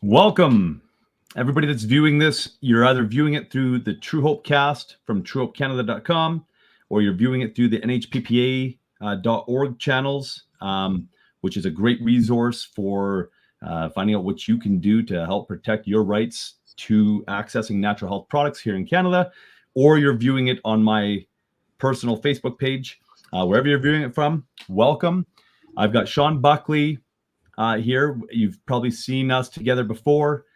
Welcome, everybody that's viewing this. You're either viewing it through the Truehope cast from truehopecanada.com, or you're viewing it through the nhppa.org channels, which is a great resource for finding out what you can do to help protect your rights to accessing natural health products here in Canada, or you're viewing it on my personal Facebook page. Wherever you're viewing it from, welcome. I've got Shawn Buckley here. You've probably seen us together before.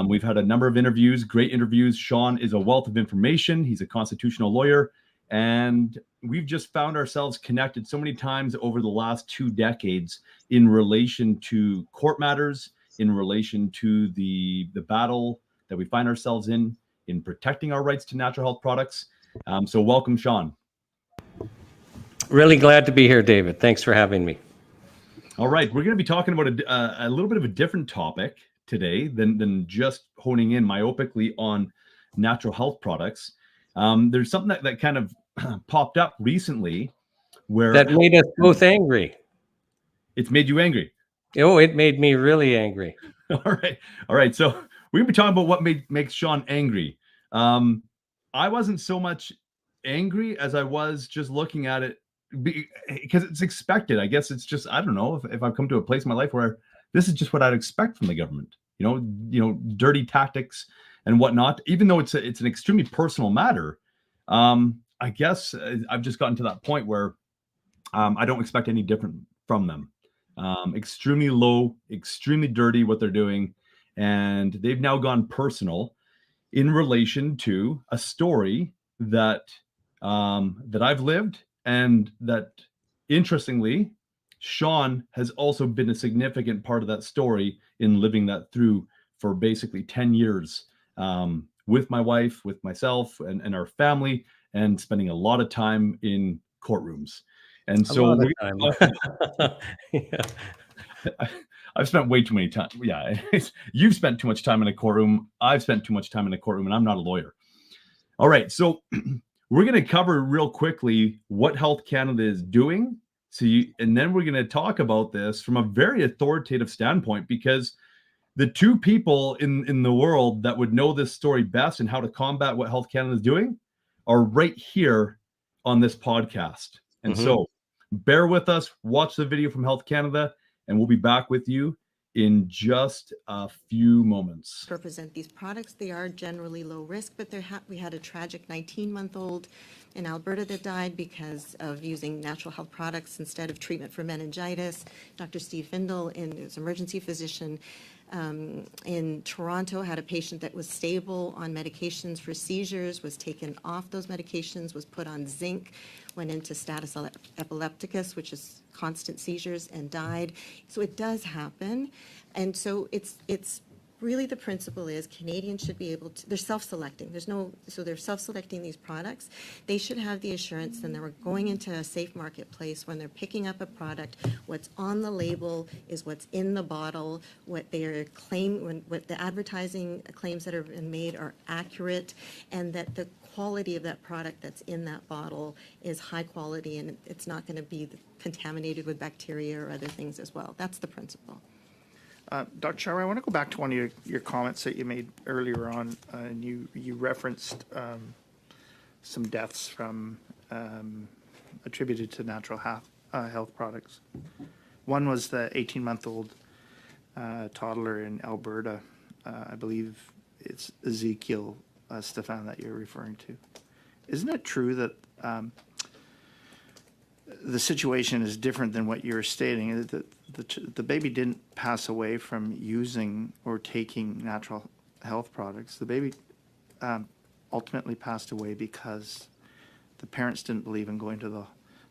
We've had a number of interviews, great interviews. Shawn is a wealth of information. He's a constitutional lawyer, and we've just found ourselves connected so many times over the last 2 decades in relation to court matters, in relation to the battle that we find ourselves in protecting our rights to natural health products. So welcome, Shawn. Really glad to be here, David. Thanks for having me. All right, we're going to be talking about a little bit of a different topic today than just honing in myopically on natural health products. There's something that kind of popped up recently where that made us both angry. It's made you angry. Oh, it made me really angry. All right. So we're going to be talking about what makes Shawn angry. I wasn't so much angry as I was just looking at it because it's expected. I guess it's just, I don't know if I've come to a place in my life where this is just what I'd expect from the government, dirty tactics and whatnot, even though it's an extremely personal matter. I guess I've just gotten to that point where I don't expect any different from them. Extremely low, extremely dirty what they're doing. And they've now gone personal in relation to a story that I've lived, and that, interestingly, Shawn has also been a significant part of that story in living that through for basically 10 years with my wife, with myself, and our family, and spending a lot of time in courtrooms. And so yeah. I've spent way too many time. Yeah, you've spent too much time in a courtroom. I've spent too much time in a courtroom, and I'm not a lawyer. All right, so we're going to cover real quickly what Health Canada is doing. And then we're going to talk about this from a very authoritative standpoint, because the two people in the world that would know this story best and how to combat what Health Canada is doing are right here on this podcast. And so bear with us, watch the video from Health Canada, and we'll be back with you in just a few moments. Represent these products. They are generally low risk, but we had a tragic 19-month-old in Alberta that died because of using natural health products instead of treatment for meningitis. Dr. Steve Findle, his emergency physician in Toronto, had a patient that was stable on medications for seizures, was taken off those medications, was put on zinc, went into status epilepticus, which is constant seizures, and died. So it does happen. And so it's really, the principle is Canadians should be able to, they're self-selecting. So they're self-selecting these products. They should have the assurance that they're going into a safe marketplace when they're picking up a product. What's on the label is what's in the bottle. What the advertising claims that have been made are accurate, and that the quality of that product that's in that bottle is high quality, and it's not going to be contaminated with bacteria or other things as well. That's the principle. Dr. Shara, I want to go back to one of your comments that you made earlier on, and you referenced some deaths from attributed to natural health products. One was the 18-month-old toddler in Alberta. I believe it's Ezekiel Stephan that you're referring to. Isn't it true that the situation is different than what you're stating? The baby didn't pass away from using or taking natural health products. The baby ultimately passed away because the parents didn't believe in going to the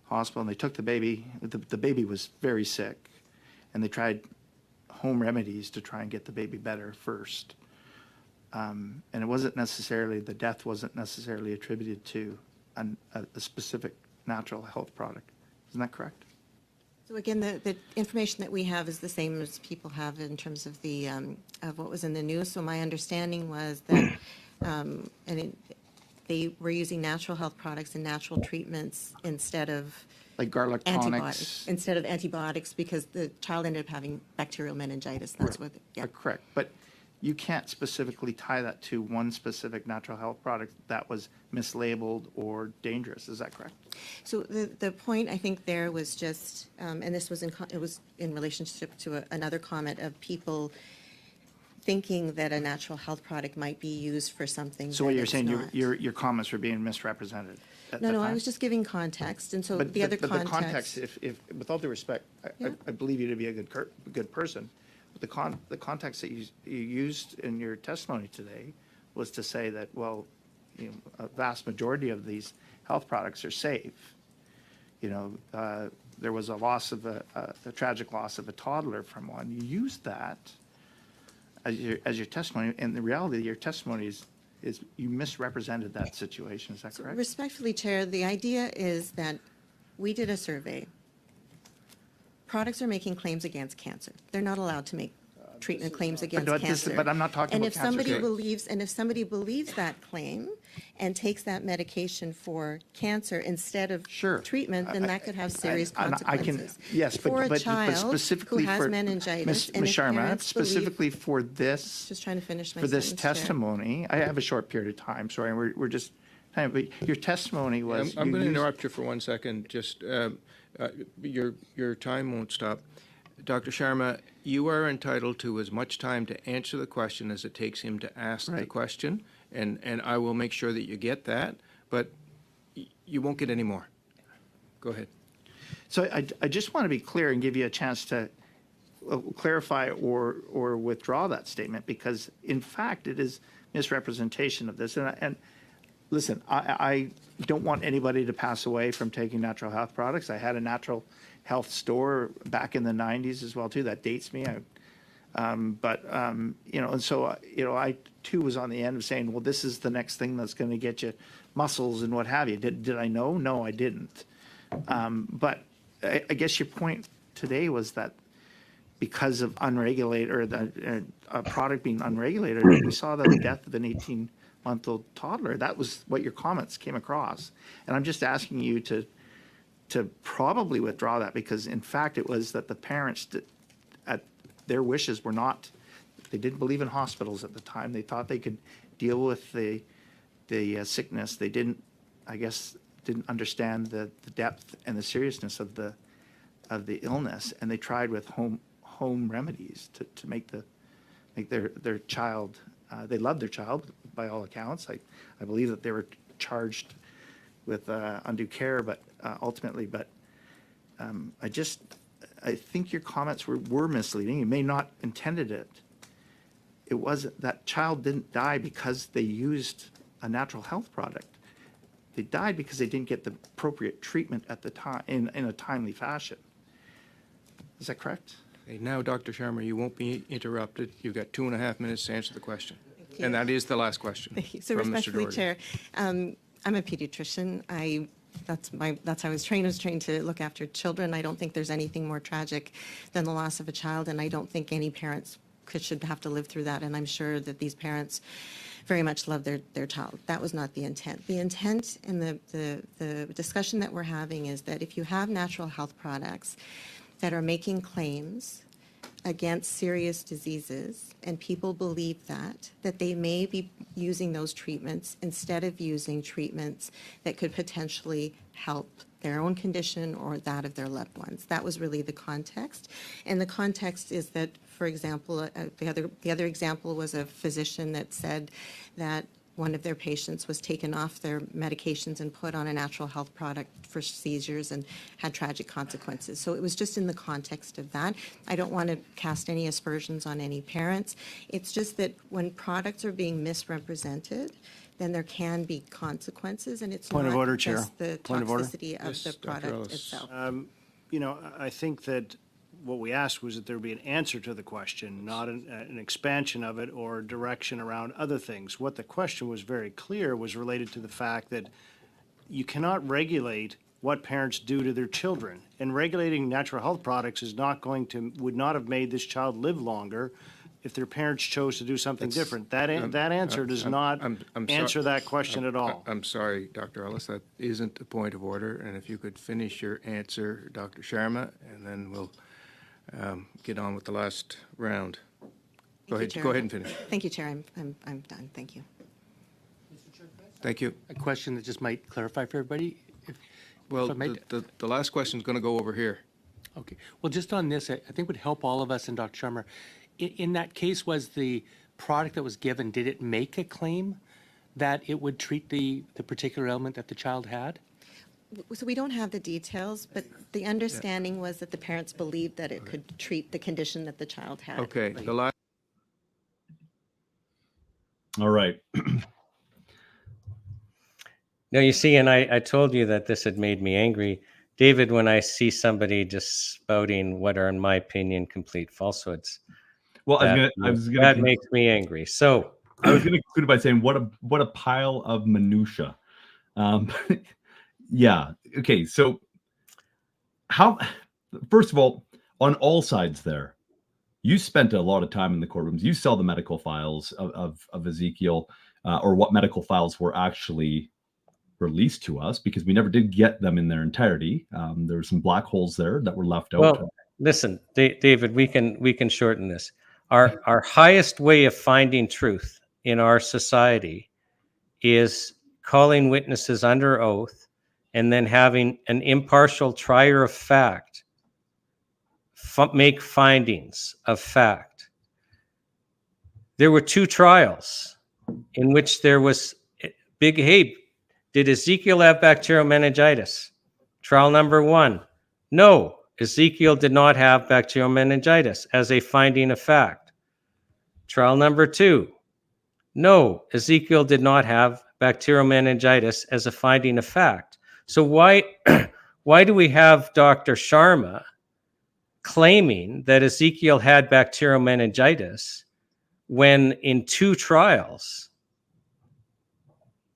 hospital, and they took the baby. The baby was very sick, and they tried home remedies to try and get the baby better first. And it wasn't necessarily, the death wasn't necessarily attributed to a specific natural health product. Isn't that correct? So again, the information that we have is the same as people have in terms of the of what was in the news. So my understanding was that they were using natural health products and natural treatments instead of like garlic tonics, instead of antibiotics, because the child ended up having bacterial meningitis. That's right. what. Yeah. Correct. But you can't specifically tie that to one specific natural health product that was mislabeled or dangerous. Is that correct? So the point I think there was just, and this was it was in relationship to another comment of people thinking that a natural health product might be used for something. So that what you're it's saying, not. your comments were being misrepresented at No, the no, I time? was just giving context, and so But the other the context. if with all due respect, Yeah. I believe you to be a good person. But the context that you used in your testimony today was to say that, well, a vast majority of these health products are safe. There was a tragic loss of a toddler from one. You used that as your testimony, and the reality of your testimony is you misrepresented that situation. Is that correct? Respectfully, Chair, the idea is that we did a survey. Products are making claims against cancer. They're not allowed to make treatment claims against cancer. But I'm not talking And about if cancer. somebody today. believes, and if somebody believes that claim and takes that medication for cancer instead of Sure. treatment, then that could have serious I can, consequences. yes, For a but child specifically who has for meningitis, Ms. and if Sharma, parents believe- specifically for this, Just trying to finish my for this sentence, Chair. testimony, I have a short period of time. Sorry, we're just but your testimony was. I'm you going to used- interrupt you for 1 second. Just your time won't stop. Dr. Sharma, you are entitled to as much time to answer the question as it takes him to ask the Right. question, and I will make sure that you get that, but you won't get any more. Go ahead. So I just want to be clear and give you a chance to clarify or withdraw that statement, because in fact it is misrepresentation of this. And listen, I don't want anybody to pass away from taking natural health products. I had a natural health store back in the 90s as well too. That dates me. And so I too was on the end of saying, well, this is the next thing that's going to get you muscles and what have you. Did I know? No, I didn't. But I guess your point today was that because of unregulated or a product being unregulated, we saw the death of an 18-month-old toddler. That was what your comments came across. And I'm just asking you to probably withdraw that, because in fact it was that the parents at their wishes were not, they didn't believe in hospitals at the time. They thought they could deal with the sickness. They didn't understand the depth and the seriousness of the illness, and they tried with home remedies to make their child. They loved their child by all accounts. I believe that they were charged with undue care, but ultimately, I think your comments were misleading. You may not intended it. It wasn't, that child didn't die because they used a natural health product. They died because they didn't get the appropriate treatment at the time in a timely fashion. Is that correct? Okay, now, Dr. Sharma, you won't be interrupted. You've got 2.5 minutes to answer the question. you. And that is the last question Thank you. So from Mr. respectfully, Doherty. Chair, I'm a pediatrician. That's how I was trained. I was trained to look after children. I don't think there's anything more tragic than the loss of a child, and I don't think any parents should have to live through that. And I'm sure that these parents very much love their child. That was not the intent. The intent in the discussion that we're having is that if you have natural health products that are making claims against serious diseases, and people believe that they may be using those treatments instead of using treatments that could potentially help their own condition or that of their loved ones. That was really the context. And the context is that, for example, the other example was a physician that said that one of their patients was taken off their medications and put on a natural health product for seizures and had tragic consequences. So it was just in the context of that. I don't want to cast any aspersions on any parents. It's just that when products are being misrepresented, then there can be consequences, and it's Point of not order, Chair. just the Point of order. toxicity of Yes, the Dr. product Ellis. itself. I think that what we asked was that there be an answer to the question, not an expansion of it or direction around other things. What the question was very clear was related to the fact that you cannot regulate what parents do to their children. And regulating natural health products would not have made this child live longer if their parents chose to do something different. That answer does not answer that question at all. I'm sorry, Dr. Ellis, that isn't a point of order. And if you could finish your answer, Dr. Sharma, and then we'll get on with the last round. Go ahead. Chair. Go ahead and finish. Thank you, Chair. I'm done. Thank you. Thank you. A question that just might clarify for everybody. Well, I might- the last question is going to go over here. Okay. Well, just on this, I think would help all of us and Dr. Sharma. In that case, was the product that was given, did it make a claim that it would treat the particular ailment that the child had? So we don't have the details, but the understanding was that the parents believed that it could treat the condition that the child had. Okay. The last. All right. No, you see, and I told you that this had made me angry. David, when I see somebody just spouting what are, in my opinion, complete falsehoods, Well, that makes me angry. So I was going to conclude by saying what a pile of minutia. Yeah. Okay. So first of all, on all sides there, you spent a lot of time in the courtrooms. You saw the medical files of Ezekiel, or what medical files were actually released to us, because we never did get them in their entirety. There were some black holes there that were left out. Well, listen, David, we can shorten this. Our highest way of finding truth in our society is calling witnesses under oath and then having an impartial trier of fact make findings of fact. There were 2 trials in which there was hey, did Ezekiel have bacterial meningitis? Trial number 1, no, Ezekiel did not have bacterial meningitis as a finding of fact. Trial number 2, no, Ezekiel did not have bacterial meningitis as a finding of fact. So why do we have Dr. Sharma claiming that Ezekiel had bacterial meningitis when in 2 trials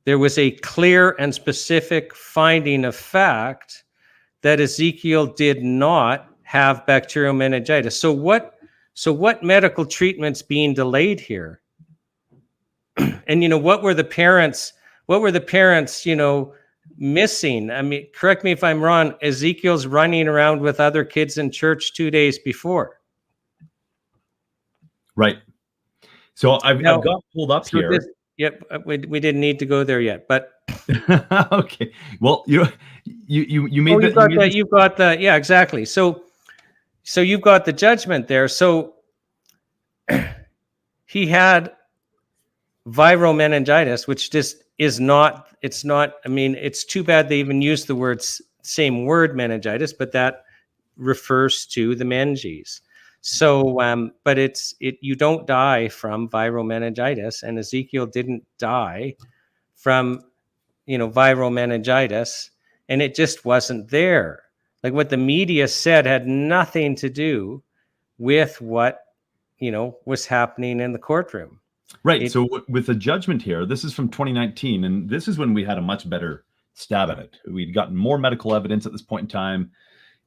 there was a clear and specific finding of fact that Ezekiel did not have bacterial meningitis? So what medical treatment's being delayed here? And what were the parents missing? I mean, correct me if I'm wrong, Ezekiel's running around with other kids in church 2 days before. Right. So I've got pulled up here. We didn't need to go there yet, but okay. Well, you made yeah, exactly. So you've got the judgment there. So he had viral meningitis, which just is not, I mean, it's too bad they even use the same word meningitis, but that refers to the meninges. So, but you don't die from viral meningitis, and Ezekiel didn't die from, viral meningitis, and it just wasn't there. Like what the media said had nothing to do with what, was happening in the courtroom. Right. So with the judgment here, this is from 2019, and this is when we had a much better stab at it. We'd gotten more medical evidence at this point in time,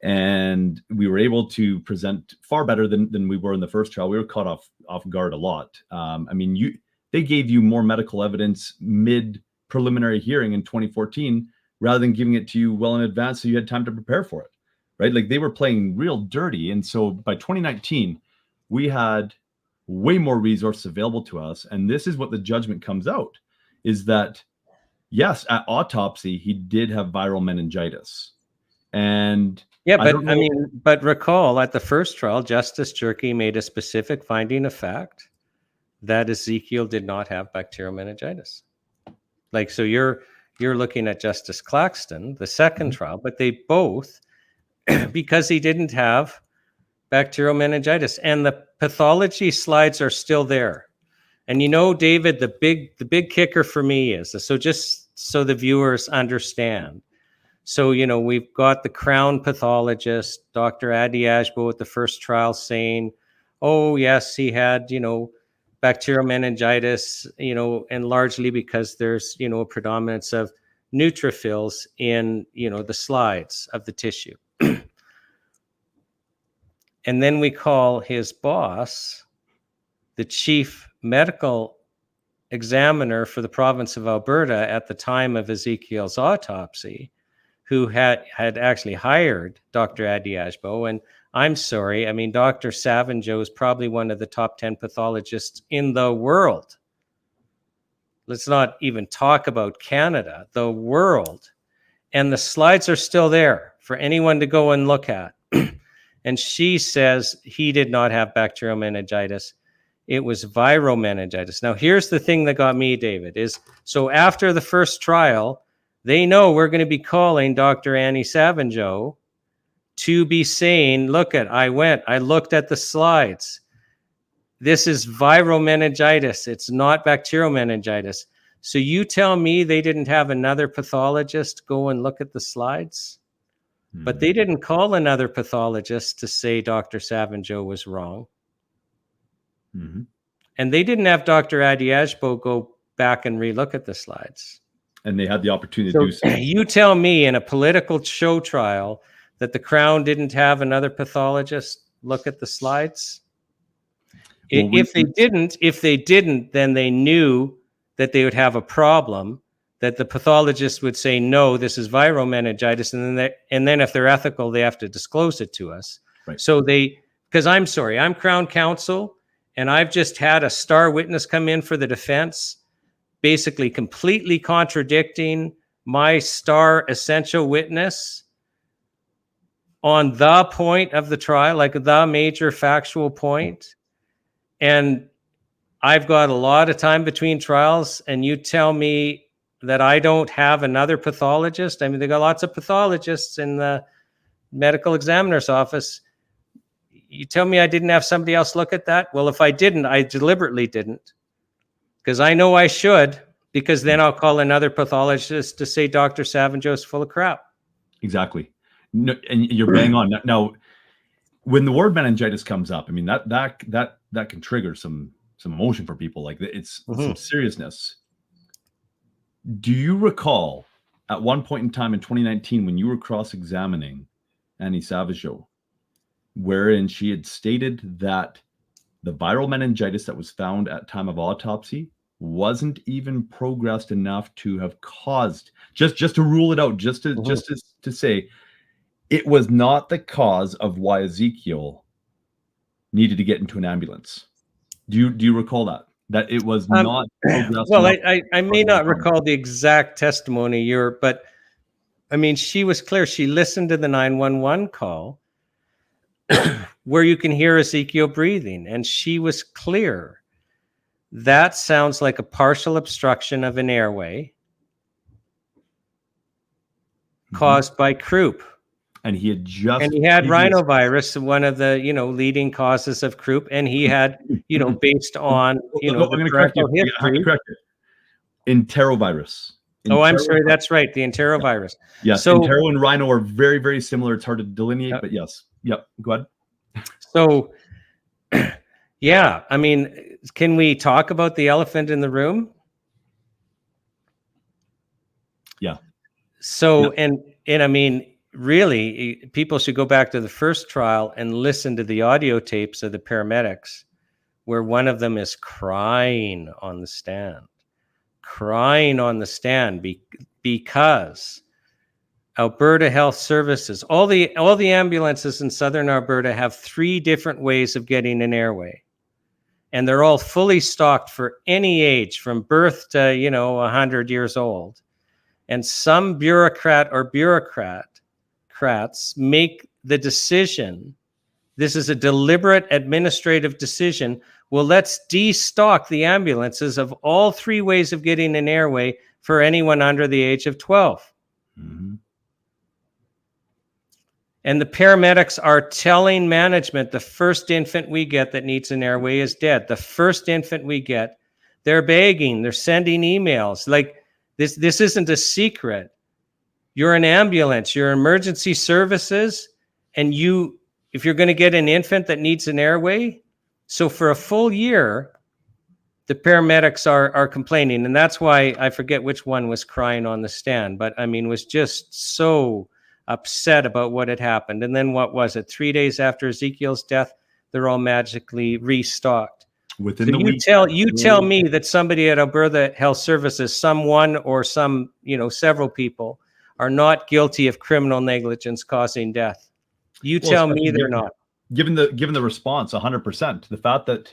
and we were able to present far better than we were in the first trial. We were caught off guard a lot. I mean, they gave you more medical evidence mid preliminary hearing in 2014 rather than giving it to you well in advance so you had time to prepare for it, right? Like they were playing real dirty. And so by 2019, we had way more resources available to us. And this is what the judgment comes out, is that, yes, at autopsy, he did have viral meningitis. And yeah, but recall at the first trial, Justice Jerky made a specific finding of fact that Ezekiel did not have bacterial meningitis. Like, so you're looking at Justice Claxton, the second trial, but they both, because he didn't have bacterial meningitis, and the pathology slides are still there. And David, the big kicker for me is, so just so the viewers understand. So, we've got the Crown pathologist, Dr. Adi Ajbo at the first trial saying, oh, yes, he had, bacterial meningitis, and largely because there's, a predominance of neutrophils in, the slides of the tissue. And then we call his boss, the chief medical examiner for the province of Alberta at the time of Ezekiel's autopsy, who had actually hired Dr. Adi Ajbo. And I'm sorry. I mean, Dr. Savinjo is probably one of the top 10 pathologists in the world. Let's not even talk about Canada, the world. And the slides are still there for anyone to go and look at. And she says he did not have bacterial meningitis. It was viral meningitis. Now, here's the thing that got me, David, is so after the first trial, they know we're going to be calling Dr. Annie Savinjo to be saying, look I looked at the slides. This is viral meningitis. It's not bacterial meningitis. So you tell me they didn't have another pathologist go and look at the slides? But they didn't call another pathologist to say Dr. Savinjo was wrong. Mm-hmm. And they didn't have Dr. Adiashbo go back and relook at the slides. And they had the opportunity to do so. You tell me in a political show trial that the Crown didn't have another pathologist look at the slides? Well, if they didn't, then they knew that they would have a problem, that the pathologist would say, no, this is viral meningitis. And then if they're ethical, they have to disclose it to us. Right. So because I'm sorry, I'm Crown Counsel, and I've just had a star witness come in for the defense, basically completely contradicting my star essential witness on the point of the trial, like the major factual point. And I've got a lot of time between trials, and you tell me that I don't have another pathologist. I mean, they got lots of pathologists in the medical examiner's office. You tell me I didn't have somebody else look at that? Well, if I didn't, I deliberately didn't, because I know I should, because then I'll call another pathologist to say Dr. Savinjo's full of crap. Exactly. No, and you're bang on. Now, when the word meningitis comes up, I mean, that can trigger some emotion for people. Like, it's some seriousness. Do you recall at one point in time in 2019 when you were cross-examining Annie Savinjo, wherein she had stated that the viral meningitis that was found at time of autopsy wasn't even progressed enough to have caused, just to rule it out, just to say it was not the cause of why Ezekiel needed to get into an ambulance? Do you recall that it was not progressed? Well, I may not recall the exact testimony but I mean, she was clear. She listened to the 911 call where you can hear Ezekiel breathing, and she was clear. That sounds like a partial obstruction of an airway caused by croup. And he had rhinovirus, one of the leading causes of croup, and he had based on I'm going to correct you. Enterovirus. I'm sorry, that's right, the enterovirus. Yes, so entero and rhino are very, very similar. It's hard to delineate, but yes. Yep, go ahead. So, yeah, I mean, can we talk about the elephant in the room? Yeah. So, yeah. And I mean, really, people should go back to the first trial and listen to the audio tapes of the paramedics, where one of them is crying on the stand because Alberta Health Services, all the ambulances in southern Alberta have 3 different ways of getting an airway, and they're all fully stocked for any age from birth to 100 years old. And some bureaucrats make the decision. This is a deliberate administrative decision. Well, let's destock the ambulances of all 3 ways of getting an airway for anyone under the age of 12. Mm-hmm. And the paramedics are telling management the first infant we get that needs an airway is dead. The first infant we get, they're begging, they're sending emails. Like, this isn't a secret. You're an ambulance, you're emergency services, and if you're going to get an infant that needs an airway, so for a full year, the paramedics are complaining. And that's why I forget which one was crying on the stand, but I mean, was just so upset about what had happened. And then what was it? 3 days after Ezekiel's death, they're all magically restocked. Within the week. You tell me that somebody at Alberta Health Services, someone or several people, are not guilty of criminal negligence causing death. You tell me they're not. given the response 100%, the fact that,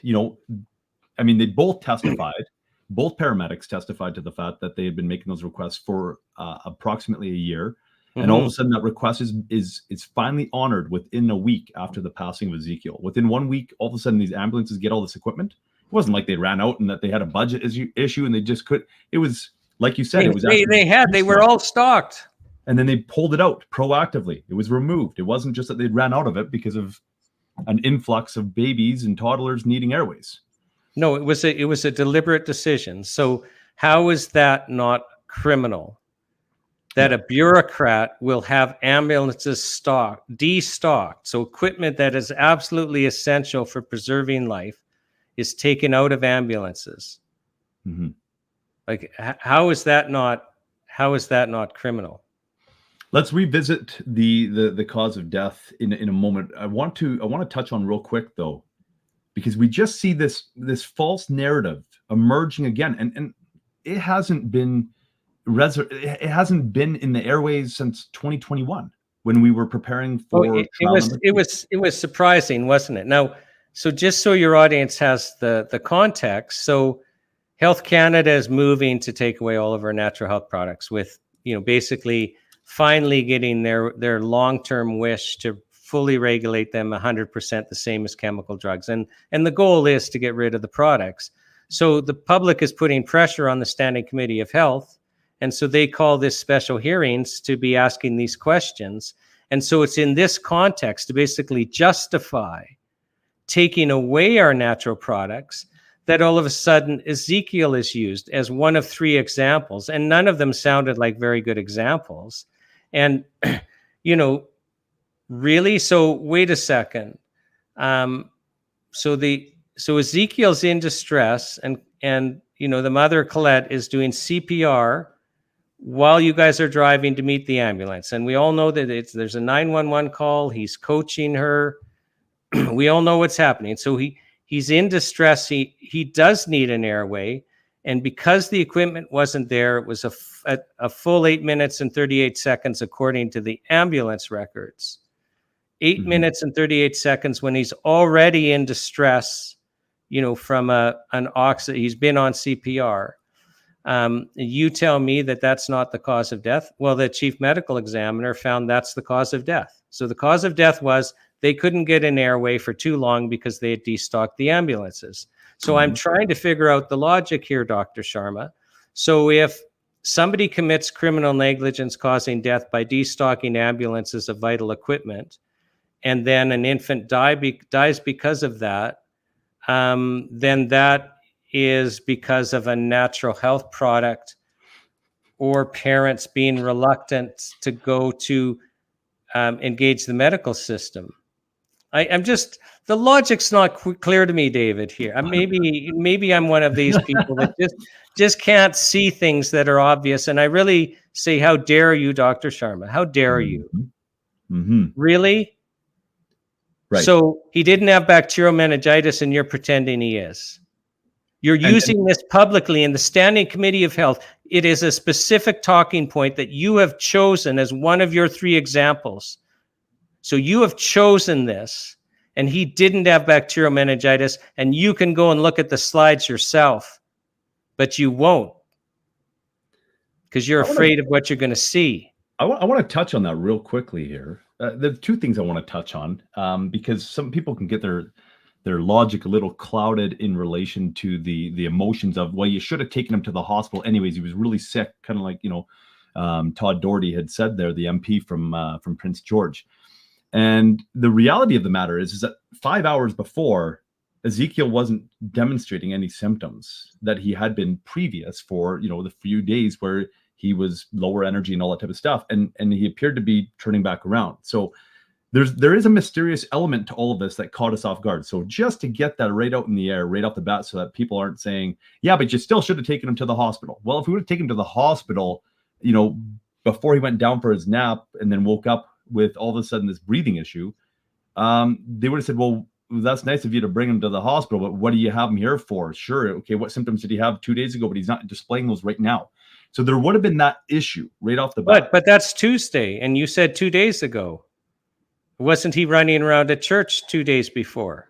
I mean, they both testified, both paramedics testified to the fact that they had been making those requests for approximately a year. And all of a sudden that request is finally honored within a week after the passing of Ezekiel. Within 1 week, all of a sudden these ambulances get all this equipment. It wasn't like they ran out and that they had a budget issue and they just could. It was, like you said, it was actually they were all stocked. And then they pulled it out proactively. It was removed. It wasn't just that they ran out of it because of an influx of babies and toddlers needing airways. No, it was a deliberate decision. So how is that not criminal? That a bureaucrat will have ambulances destocked. So equipment that is absolutely essential for preserving life is taken out of ambulances. Mm-hmm. Like, how is that not criminal? Let's revisit the cause of death in a moment. I want to touch on real quick though, because we just see this false narrative emerging again, and it hasn't been in the airways since 2021 when we were preparing for. It was surprising, wasn't it? Now, so just so your audience has the context, so Health Canada is moving to take away all of our natural health products with, basically finally getting their long-term wish to fully regulate them 100% the same as chemical drugs. And the goal is to get rid of the products. So the public is putting pressure on the Standing Committee of Health. And so they call this special hearings to be asking these questions. And so it's in this context to basically justify taking away our natural products that all of a sudden Ezekiel is used as one of 3 examples. And none of them sounded like very good examples. And, really? So wait a second. So Ezekiel's in distress and the mother Colette is doing CPR while you guys are driving to meet the ambulance. And we all know that there's a 911 call. He's coaching her. We all know what's happening. So he's in distress. He does need an airway. And because the equipment wasn't there, it was a full 8 minutes and 38 seconds, according to the ambulance records. 8 minutes and 38 seconds when he's already in distress, from an oxygen. He's been on CPR. You tell me that that's not the cause of death. Well, the chief medical examiner found that's the cause of death. So the cause of death was they couldn't get an airway for too long because they had destocked the ambulances. So I'm trying to figure out the logic here, Dr. Sharma. So if somebody commits criminal negligence causing death by destocking ambulances of vital equipment, and then an infant dies because of that, then that is because of a natural health product or parents being reluctant to go to engage the medical system. The logic's not clear to me, David, here. Maybe I'm one of these people that just can't see things that are obvious. And I really say, how dare you, Dr. Sharma? How dare you? Really? Right. So he didn't have bacterial meningitis and you're pretending he is. You're using this publicly in the Standing Committee of Health. It is a specific talking point that you have chosen as one of your 3 examples. So you have chosen this, and he didn't have bacterial meningitis, and you can go and look at the slides yourself, but you won't because you're afraid of what you're going to see. I want to touch on that real quickly here. There's 2 things I want to touch on because some people can get their logic a little clouded in relation to the emotions of, well, you should have taken him to the hospital anyways. He was really sick, kind of like, Todd Doherty had said there, the MP from Prince George. And the reality of the matter is that 5 hours before, Ezekiel wasn't demonstrating any symptoms that he had been previous for, the few days where he was lower energy and all that type of stuff. And he appeared to be turning back around. So there is a mysterious element to all of this that caught us off guard. So just to get that right out in the air, right off the bat, so that people aren't saying, yeah, but you still should have taken him to the hospital. Well, if we would have taken him to the hospital, before he went down for his nap and then woke up with all of a sudden this breathing issue, they would have said, well, that's nice of you to bring him to the hospital, but what do you have him here for? Sure. Okay. What symptoms did he have 2 days ago? But he's not displaying those right now. So there would have been that issue right off the bat. But that's Tuesday. And you said 2 days ago. Wasn't he running around at church 2 days before?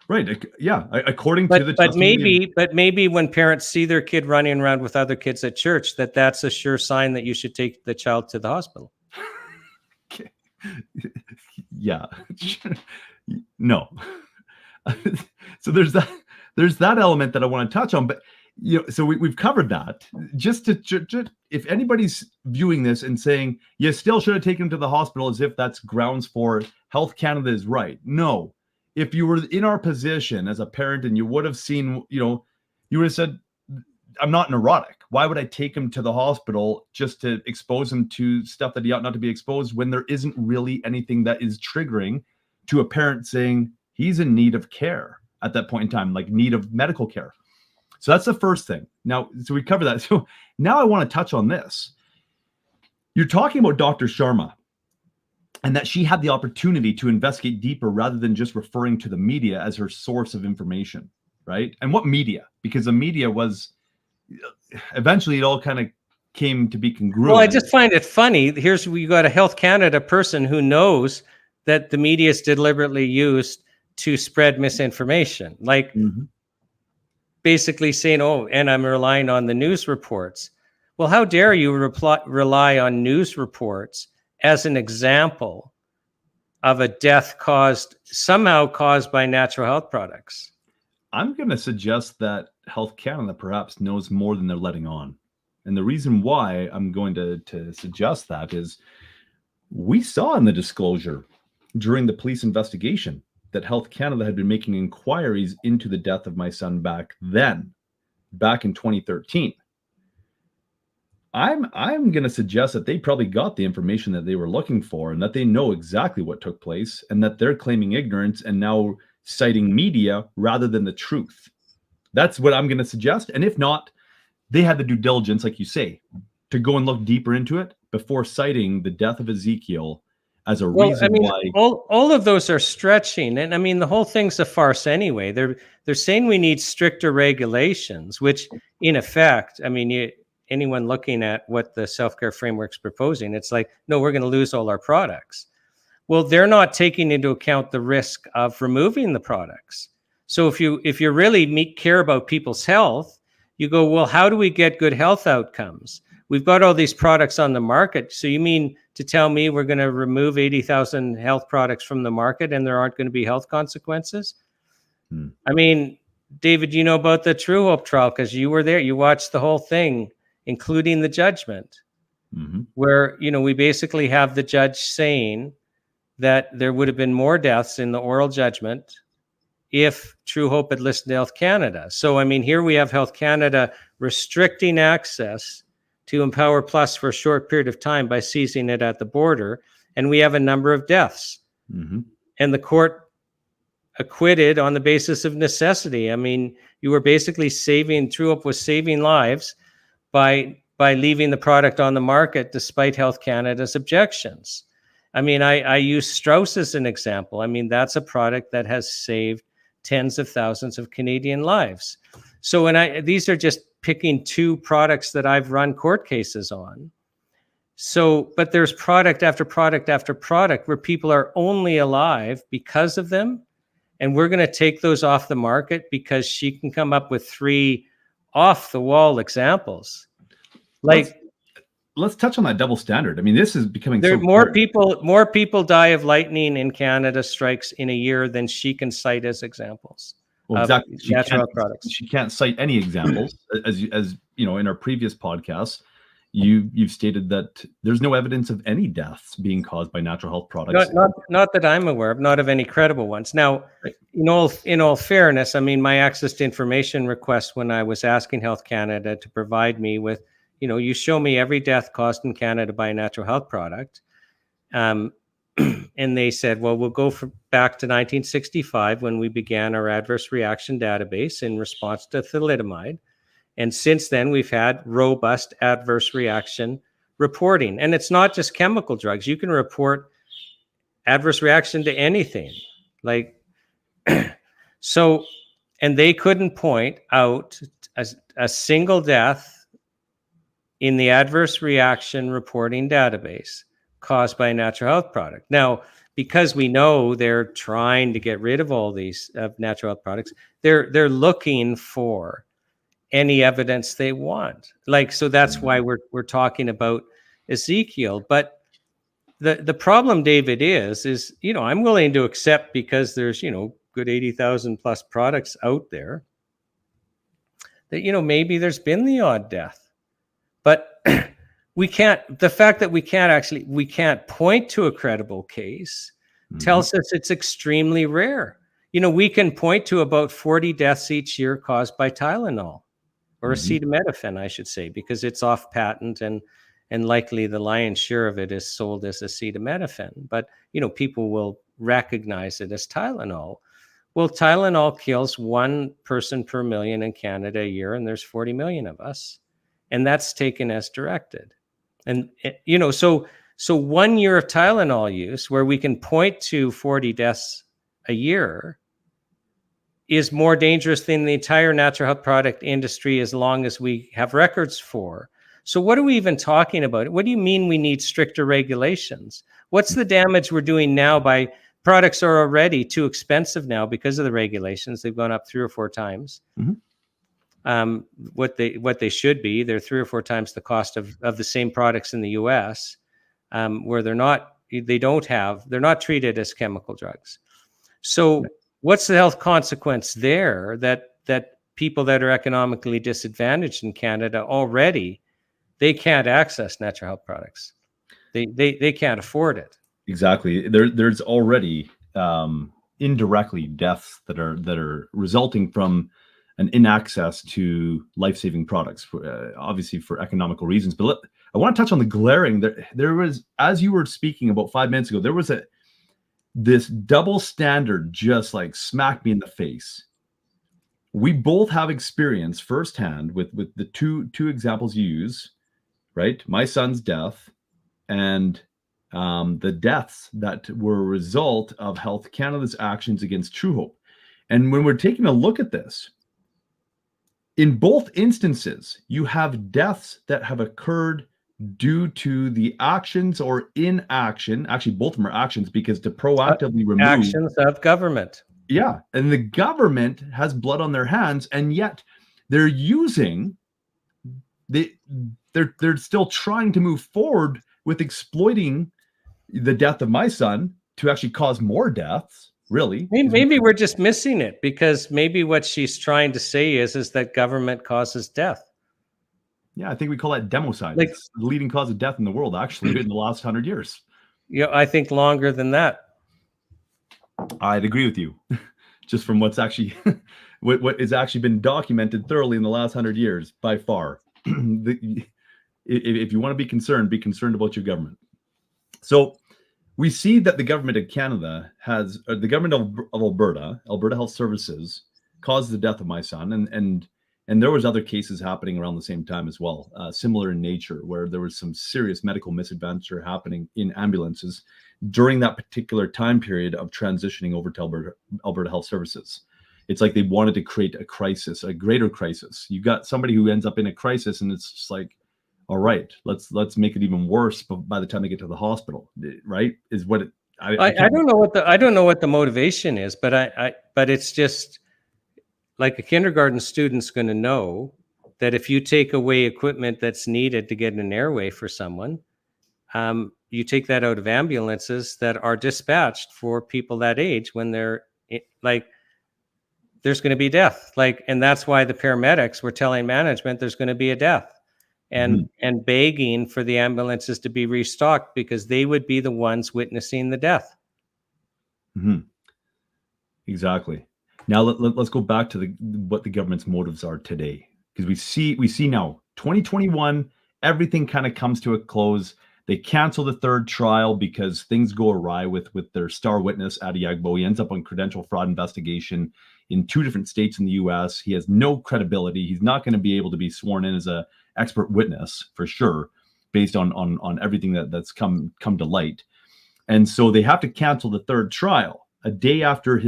Right. Yeah. According to the But testimony maybe when parents see their kid running around with other kids at church, that's a sure sign that you should take the child to the hospital. yeah. No. So there's that element that I want to touch on, but so we've covered that. Just if anybody's viewing this and saying you still should have taken him to the hospital as if that's grounds for Health Canada is right. No. If you were in our position as a parent and you would have seen, you would have said, I'm not neurotic. Why would I take him to the hospital just to expose him to stuff that he ought not to be exposed when there isn't really anything that is triggering to a parent saying he's in need of care at that point in time, like need of medical care. So that's the first thing. Now, so we covered that. So now I want to touch on this. You're talking about Dr. Sharma and that she had the opportunity to investigate deeper rather than just referring to the media as her source of information, right? And what media? Because the media was, eventually it all kind of came to be congruent. Well, I just find it funny. We got a Health Canada person who knows that the media is deliberately used to spread misinformation. Like basically saying, oh, and I'm relying on the news reports. Well, how dare you rely on news reports as an example of a death somehow caused by natural health products? I'm going to suggest that Health Canada perhaps knows more than they're letting on. And the reason why I'm going to suggest that is we saw in the disclosure during the police investigation that Health Canada had been making inquiries into the death of my son back in 2013. I'm going to suggest that they probably got the information that they were looking for and that they know exactly what took place and that they're claiming ignorance and now citing media rather than the truth. That's what I'm going to suggest. And if not, they had the due diligence, like you say, to go and look deeper into it before citing the death of Ezekiel as a reason why. All of those are stretching. And I mean, the whole thing's a farce anyway. They're saying we need stricter regulations, which in effect, I mean, anyone looking at what the self-care framework's proposing, it's like, no, we're going to lose all our products. Well, they're not taking into account the risk of removing the products. So if you really care about people's health, you go, well, how do we get good health outcomes? We've got all these products on the market. So you mean to tell me we're going to remove 80,000 health products from the market and there aren't going to be health consequences? I mean, David, you know about the Truehope trial because you were there. You watched the whole thing, including the judgment, where, we basically have the judge saying that there would have been more deaths in the oral judgment if Truehope had listened to Health Canada. So, I mean, here we have Health Canada restricting access to Empower Plus for a short period of time by seizing it at the border, and we have a number of deaths. And the court acquitted on the basis of necessity. I mean, you were basically Truehope was saving lives by leaving the product on the market despite Health Canada's objections. I mean, I use Strauss as an example. I mean, that's a product that has saved tens of thousands of Canadian lives. So these are just picking two products that I've run court cases on. So, but there's product after product after product where people are only alive because of them. And we're going to take those off the market because she can come up with 3 off the wall examples. Let's touch on that double standard. I mean, this is becoming more people die of lightning in Canada strikes in a year than she can cite as examples. Well, exactly. Natural products. She can't cite any examples, as you know, in our previous podcasts, you've stated that there's no evidence of any deaths being caused by natural health products. Not that I'm aware of, not of any credible ones. Now, in all fairness, I mean, my access to information request when I was asking Health Canada to provide me with, you show me every death caused in Canada by a natural health product. And they said, well, we'll go back to 1965 when we began our adverse reaction database in response to thalidomide. And since then, we've had robust adverse reaction reporting. And it's not just chemical drugs. You can report adverse reaction to anything. So, and they couldn't point out a single death in the adverse reaction reporting database caused by a natural health product. Now, because we know they're trying to get rid of all these natural health products, they're looking for any evidence they want. Like, so that's why we're talking about Ezekiel. But the problem, David, is, you know, I'm willing to accept, because there's, you know, good 80,000 plus products out there, that, you know, maybe there's been the odd death. But we can't, the fact that we can't point to a credible case tells us it's extremely rare. You know, we can point to about 40 deaths each year caused by Tylenol, or acetaminophen, I should say, because it's off patent, and likely the lion's share of it is sold as acetaminophen. But, you know, people will recognize it as Tylenol. Well, Tylenol kills 1 person per million in Canada a year, and there's 40 million of us. And that's taken as directed. And, you know, so 1 year of Tylenol use, where we can point to 40 deaths a year, is more dangerous than the entire natural health product industry, as long as we have records for. So what are we even talking about? What do you mean we need stricter regulations? What's the damage we're doing now by products are already too expensive now because of the regulations? They've gone up 3 or 4 times. What they should be. They're 3 or 4 times the cost of the same products in the US, where they're not treated as chemical drugs. So what's the health consequence there, that people that are economically disadvantaged in Canada already, they can't access natural health products. They can't afford it. Exactly. There's already indirectly deaths that are resulting from an inaccess to life-saving products, obviously for economical reasons. But I want to touch on the glaring. There was, as you were speaking about 5 minutes ago, there was this double standard just like smacked me in the face. We both have experience firsthand with the two examples you use, right? My son's death and the deaths that were a result of Health Canada's actions against Truehope. And when we're taking a look at this, in both instances, you have deaths that have occurred due to the actions or inaction. Actually, both of them are actions, because to proactively remove actions of government. Yeah, and the government has blood on their hands, and yet they're using they're still trying to move forward with exploiting the death of my son to actually cause more deaths. Really, maybe we're just missing it, because maybe what she's trying to say is that government causes death. Yeah, I think we call that democide. Like, it's the leading cause of death in the world, actually, in the last 100 years. Yeah, I think longer than that. I'd agree with you, just from what's actually what has actually been documented thoroughly in the last 100 years, by far. If you want to be concerned about your government. So we see that the government of Canada has, the government of Alberta Health Services, caused the death of my son, and there was other cases happening around the same time as well, similar in nature, where there was some serious medical misadventure happening in ambulances during that particular time period of transitioning over to Alberta Health Services. It's like they wanted to create a crisis, a greater crisis. You got somebody who ends up in a crisis, and it's just like, all right, let's make it even worse by the time they get to the hospital, right? Is what it. I don't know what the motivation is, but but it's just like a kindergarten student's going to know that if you take away equipment that's needed to get an airway for someone, you take that out of ambulances that are dispatched for people that age, when they're like, there's going to be death. Like, and that's why the paramedics were telling management there's going to be a death, and begging for the ambulances to be restocked, because they would be the ones witnessing the death. Exactly. Now let's go back to what the government's motives are today, because we see now 2021, everything kind of comes to a close. They cancel the 3rd trial because things go awry with their star witness, Adiagbo. He ends up on credential fraud investigation in 2 different states in the US. He has no credibility. He's not going to be able to be sworn in as a expert witness for sure, based on everything that's come to light. And so they have to cancel the 3rd trial a day after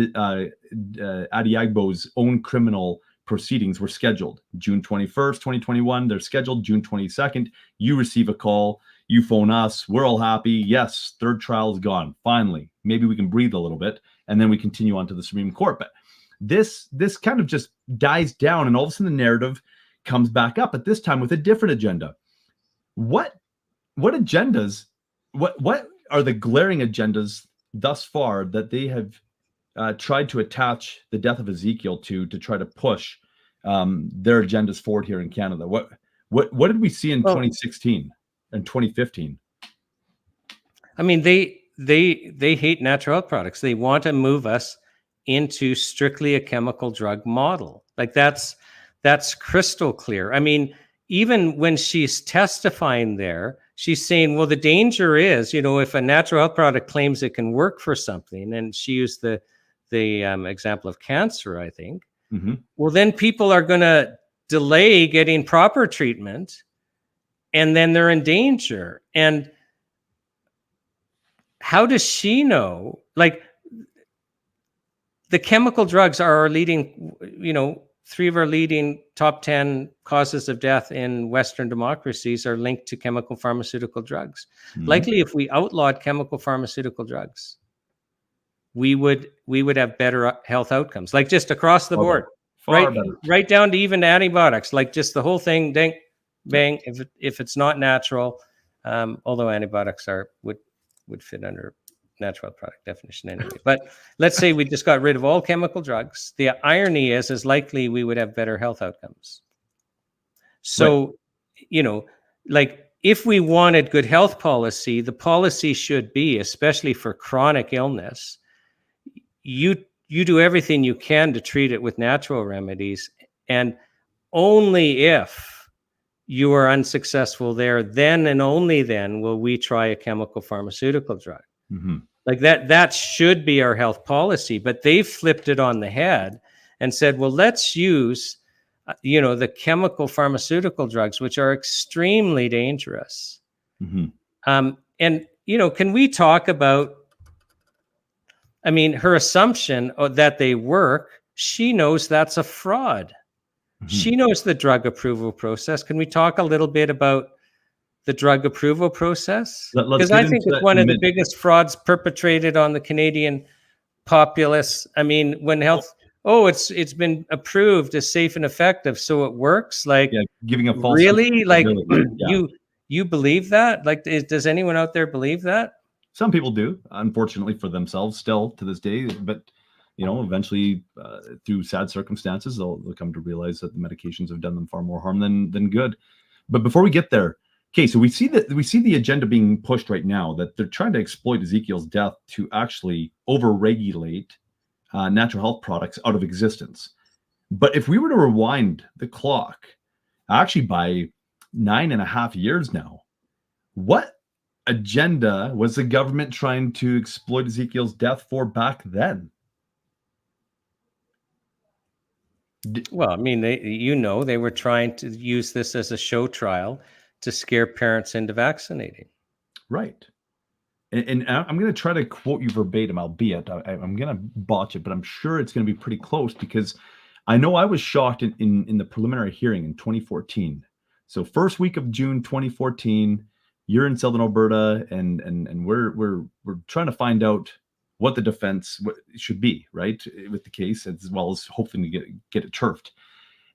Adiagbo's own criminal proceedings were scheduled. June 21st, 2021, they're scheduled June 22nd. You receive a call. You phone us. We're all happy. Yes, third trial is gone. Finally, maybe we can breathe a little bit, and then we continue on to the Supreme Court. But this kind of just dies down, and all of a sudden the narrative comes back up, at this time with a different agenda. What agendas? What are the glaring agendas thus far that they have tried to attach the death of Ezekiel to try to push their agendas forward here in Canada? What did we see in 2016 and 2015? I mean, they hate natural health products. They want to move us into strictly a chemical drug model. Like that's crystal clear. I mean, even when she's testifying there, she's saying, well, the danger is, if a natural health product claims it can work for something, and she used the example of cancer, I think, well, then people are going to delay getting proper treatment, and then they're in danger. And how does she know? Like, the chemical drugs are our leading, 3 of our leading top 10 causes of death in Western democracies are linked to chemical pharmaceutical drugs. Likely, if we outlawed chemical pharmaceutical drugs, we would have better health outcomes, like just across the board, right down to even antibiotics, like just the whole thing, ding, bang. If it's not natural, although antibiotics would fit under natural product definition anyway. But let's say we just got rid of all chemical drugs. The irony is likely we would have better health outcomes. So, like if we wanted good health policy, the policy should be, especially for chronic illness, you do everything you can to treat it with natural remedies, and only if you are unsuccessful there, then and only then will we try a chemical pharmaceutical drug. Like that should be our health policy, but they've flipped it on the head and said, well, let's use the chemical pharmaceutical drugs, which are extremely dangerous. And can we talk about, I mean, her assumption that they work, she knows that's a fraud. She knows the drug approval process. Can we talk a little bit about the drug approval process? Because I think it's one of the biggest frauds perpetrated on the Canadian populace. I mean, when it's been approved as safe and effective, so it works. Like, giving a false really, like you believe that? Like, does anyone out there believe that? Some people do, unfortunately for themselves, still to this day. But eventually, through sad circumstances, they'll come to realize that the medications have done them far more harm than good. But before we get there, okay, so we see the agenda being pushed right now, that they're trying to exploit Ezekiel's death to actually overregulate natural health products out of existence. But if we were to rewind the clock, actually by 9.5 years now, what agenda was the government trying to exploit Ezekiel's death for back then? Well, I mean, they were trying to use this as a show trial to scare parents into vaccinating. Right. And I'm going to try to quote you verbatim, albeit I'm going to botch it, but I'm sure it's going to be pretty close, because I know I was shocked in the preliminary hearing in 2014. So first week of June 2014, you're in Southern Alberta, and we're trying to find out what the defense should be, right, with the case, as well as hoping to get it turfed.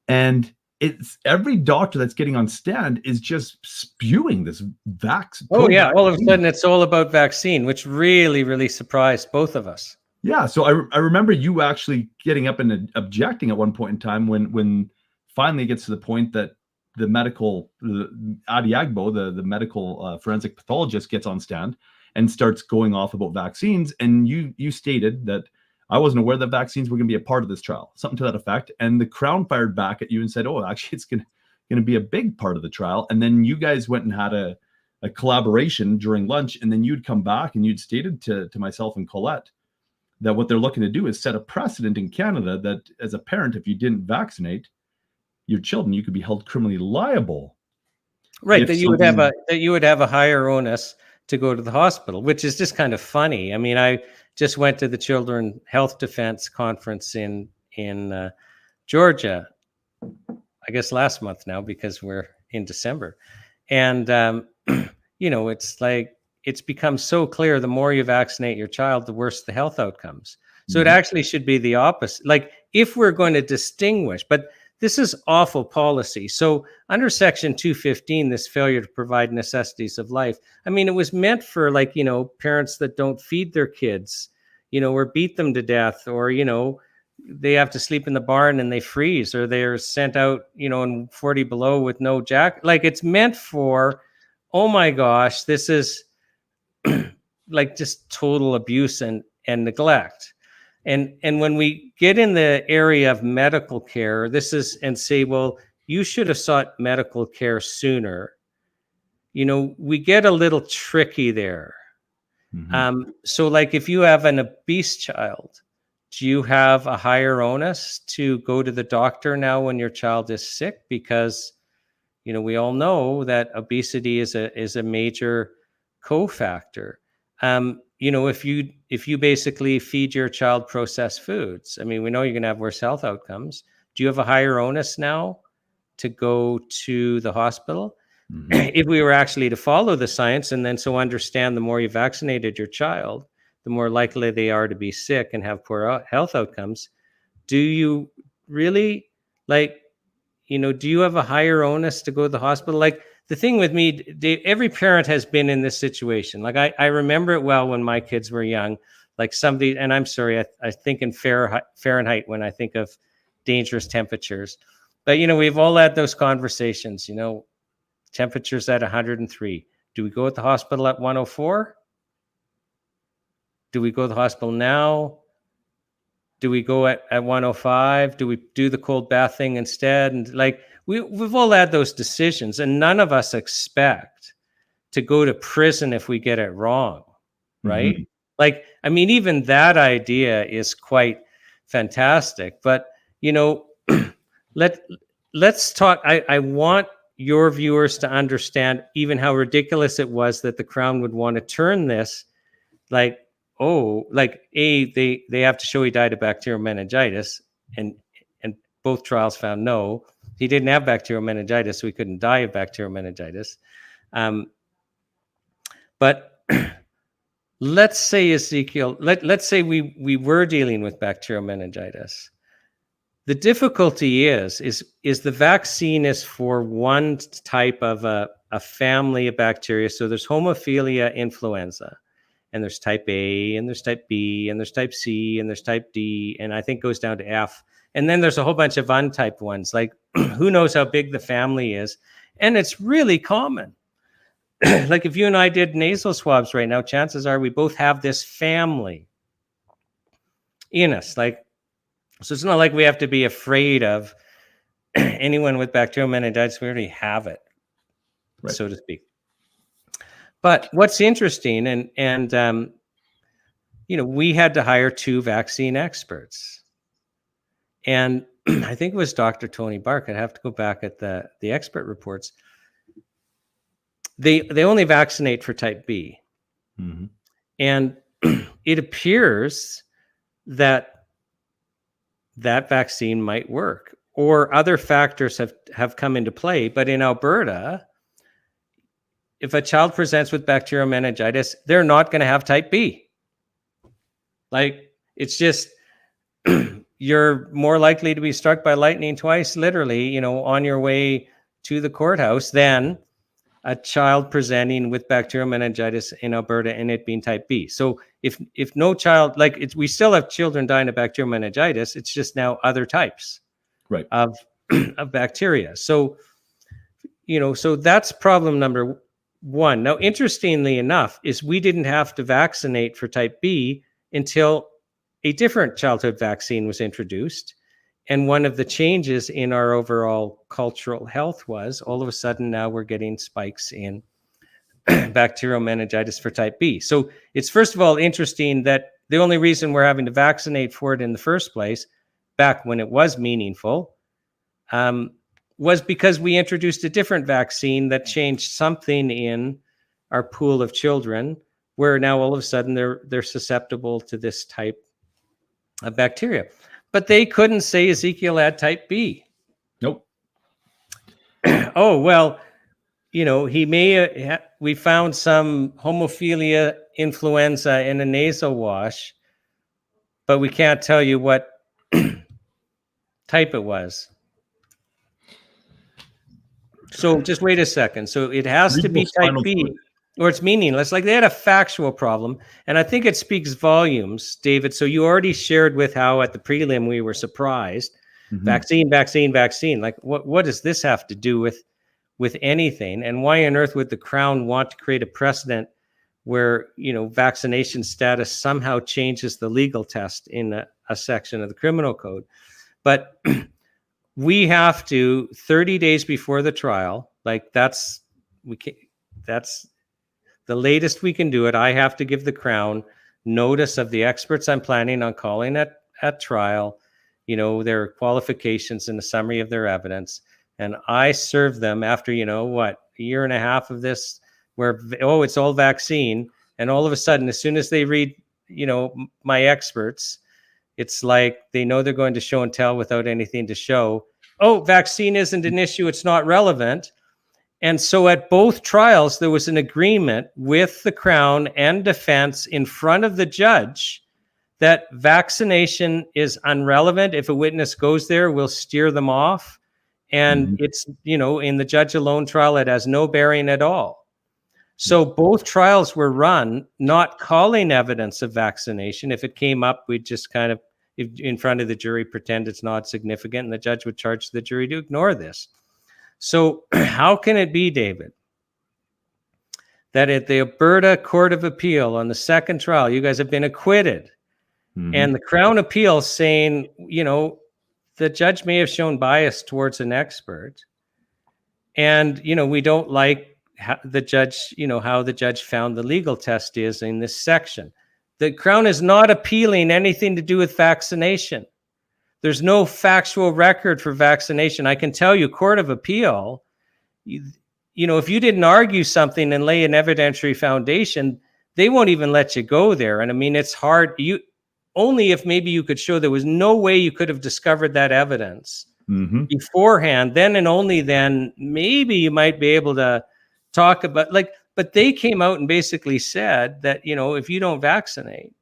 And it's every doctor that's getting on stand is just spewing this vaccine. Oh yeah, all of a sudden it's all about vaccine, which really, really surprised both of us. Yeah, so I remember you actually getting up and objecting at one point in time when finally it gets to the point that the medical, Adi Agbo, the medical forensic pathologist, gets on stand and starts going off about vaccines. And you stated that I wasn't aware that vaccines were going to be a part of this trial, something to that effect. And the Crown fired back at you and said, oh, actually, it's going to be a big part of the trial. And then you guys went and had a collaboration during lunch. And then you'd come back and you'd stated to myself and Colette that what they're looking to do is set a precedent in Canada that as a parent, if you didn't vaccinate your children, you could be held criminally liable. Right, that you would have a higher onus to go to the hospital, which is just kind of funny. I mean, I just went to the Children Health Defense Conference in Georgia, I guess last month now, because we're in December. And, it's like it's become so clear the more you vaccinate your child, the worse the health outcomes. So it actually should be the opposite. Like if we're going to distinguish, but this is awful policy. So under Section 215, this failure to provide necessities of life, I mean, it was meant for like, parents that don't feed their kids, or beat them to death, or, they have to sleep in the barn and they freeze, or they're sent out, in 40 below with no jacket. Like it's meant for, oh my gosh, this is like just total abuse and neglect. And when we get in the area of medical care, and say, well, you should have sought medical care sooner. We get a little tricky there. So like if you have an obese child, do you have a higher onus to go to the doctor now when your child is sick? Because, we all know that obesity is a major cofactor. If you basically feed your child processed foods, I mean, we know you're going to have worse health outcomes. Do you have a higher onus now to go to the hospital? If we were actually to follow the science and then so understand the more you vaccinated your child, the more likely they are to be sick and have poor health outcomes, do you really do you have a higher onus to go to the hospital? Like the thing with me, every parent has been in this situation. Like I remember it well when my kids were young, like somebody, and I'm sorry, I think in Fahrenheit when I think of dangerous temperatures, but we've all had those conversations, temperatures at 103. Do we go at the hospital at 104? Do we go to the hospital now? Do we go at 105? Do we do the cold bath thing instead? And like we've all had those decisions, and none of us expect to go to prison if we get it wrong, right? Like, I mean, even that idea is quite fantastic. But let's talk. I want your viewers to understand even how ridiculous it was that the Crown would want to turn this like, they have to show he died of bacterial meningitis, and both trials found no, he didn't have bacterial meningitis, so he couldn't die of bacterial meningitis. But let's say, Ezekiel, let's say we were dealing with bacterial meningitis. The difficulty is the vaccine is for one type of a family of bacteria. So there's Haemophilus influenza. And there's type A, and there's type B, and there's type C, and there's type D, and I think goes down to F. And then there's a whole bunch of untyped ones. Like, who knows how big the family is? And it's really common. Like, if you and I did nasal swabs right now, chances are we both have this family in us. Like, so it's not like we have to be afraid of anyone with bacterial meningitis. We already have it, right, so to speak. But what's interesting, and we had to hire 2 vaccine experts, and I think it was Dr. Tony Bark. I'd have to go back at the expert reports. They only vaccinate for type B, and it appears that vaccine might work, or other factors have come into play. But in Alberta, if a child presents with bacterial meningitis, they're not going to have type B. Like, it's just, you're more likely to be struck by lightning twice, literally, on your way to the courthouse than a child presenting with bacterial meningitis in Alberta and it being type B. So if no child, we still have children dying of bacterial meningitis, it's just now other types of bacteria. So, so that's problem number one. Now, interestingly enough, is we didn't have to vaccinate for type B until a different childhood vaccine was introduced. And one of the changes in our overall cultural health was all of a sudden now we're getting spikes in bacterial meningitis for type B. So it's first of all interesting that the only reason we're having to vaccinate for it in the first place, back when it was meaningful, was because we introduced a different vaccine that changed something in our pool of children, where now all of a sudden they're susceptible to this type of bacteria. But they couldn't say Ezekiel had type B. Nope. Oh, well, he may we found some hemophilia influenza in a nasal wash, but we can't tell you what type it was. So just wait a second. So it has to be type Cerebrospinal B, fluid. or it's meaningless. Like, they had a factual problem, and I think it speaks volumes, David. So you already shared with how at the prelim we were surprised. Vaccine. Like, what does this have to do with anything? And why on earth would the Crown want to create a precedent where vaccination status somehow changes the legal test in a section of the criminal code? But we have to 30 days before the trial. Like, that's the latest we can do it. I have to give the Crown notice of the experts I'm planning on calling at trial, their qualifications and a summary of their evidence. And I serve them after, a year and a half of this, where, it's all vaccine. And all of a sudden, as soon as they read, my experts, it's like they know they're going to show and tell without anything to show. Oh, vaccine isn't an issue. It's not relevant. And so at both trials, there was an agreement with the Crown and defense in front of the judge that vaccination is irrelevant. If a witness goes there, we'll steer them off. And it's, in the judge alone trial, it has no bearing at all. So both trials were run not calling evidence of vaccination. If it came up, we'd just kind of, in front of the jury, pretend it's not significant, and the judge would charge the jury to ignore this. So how can it be, David, that at the Alberta Court of Appeal on the second trial, you guys have been acquitted, and the Crown appeals saying, the judge may have shown bias towards an expert, and, we don't like how the judge found the legal test is in this section. The Crown is not appealing anything to do with vaccination. There's no factual record for vaccination. I can tell you, Court of Appeal, if you didn't argue something and lay an evidentiary foundation, they won't even let you go there. And I mean, it's hard. Only if maybe you could show there was no way you could have discovered that evidence beforehand, then and only then, maybe you might be able to talk about, but they came out and basically said that, if you don't vaccinate,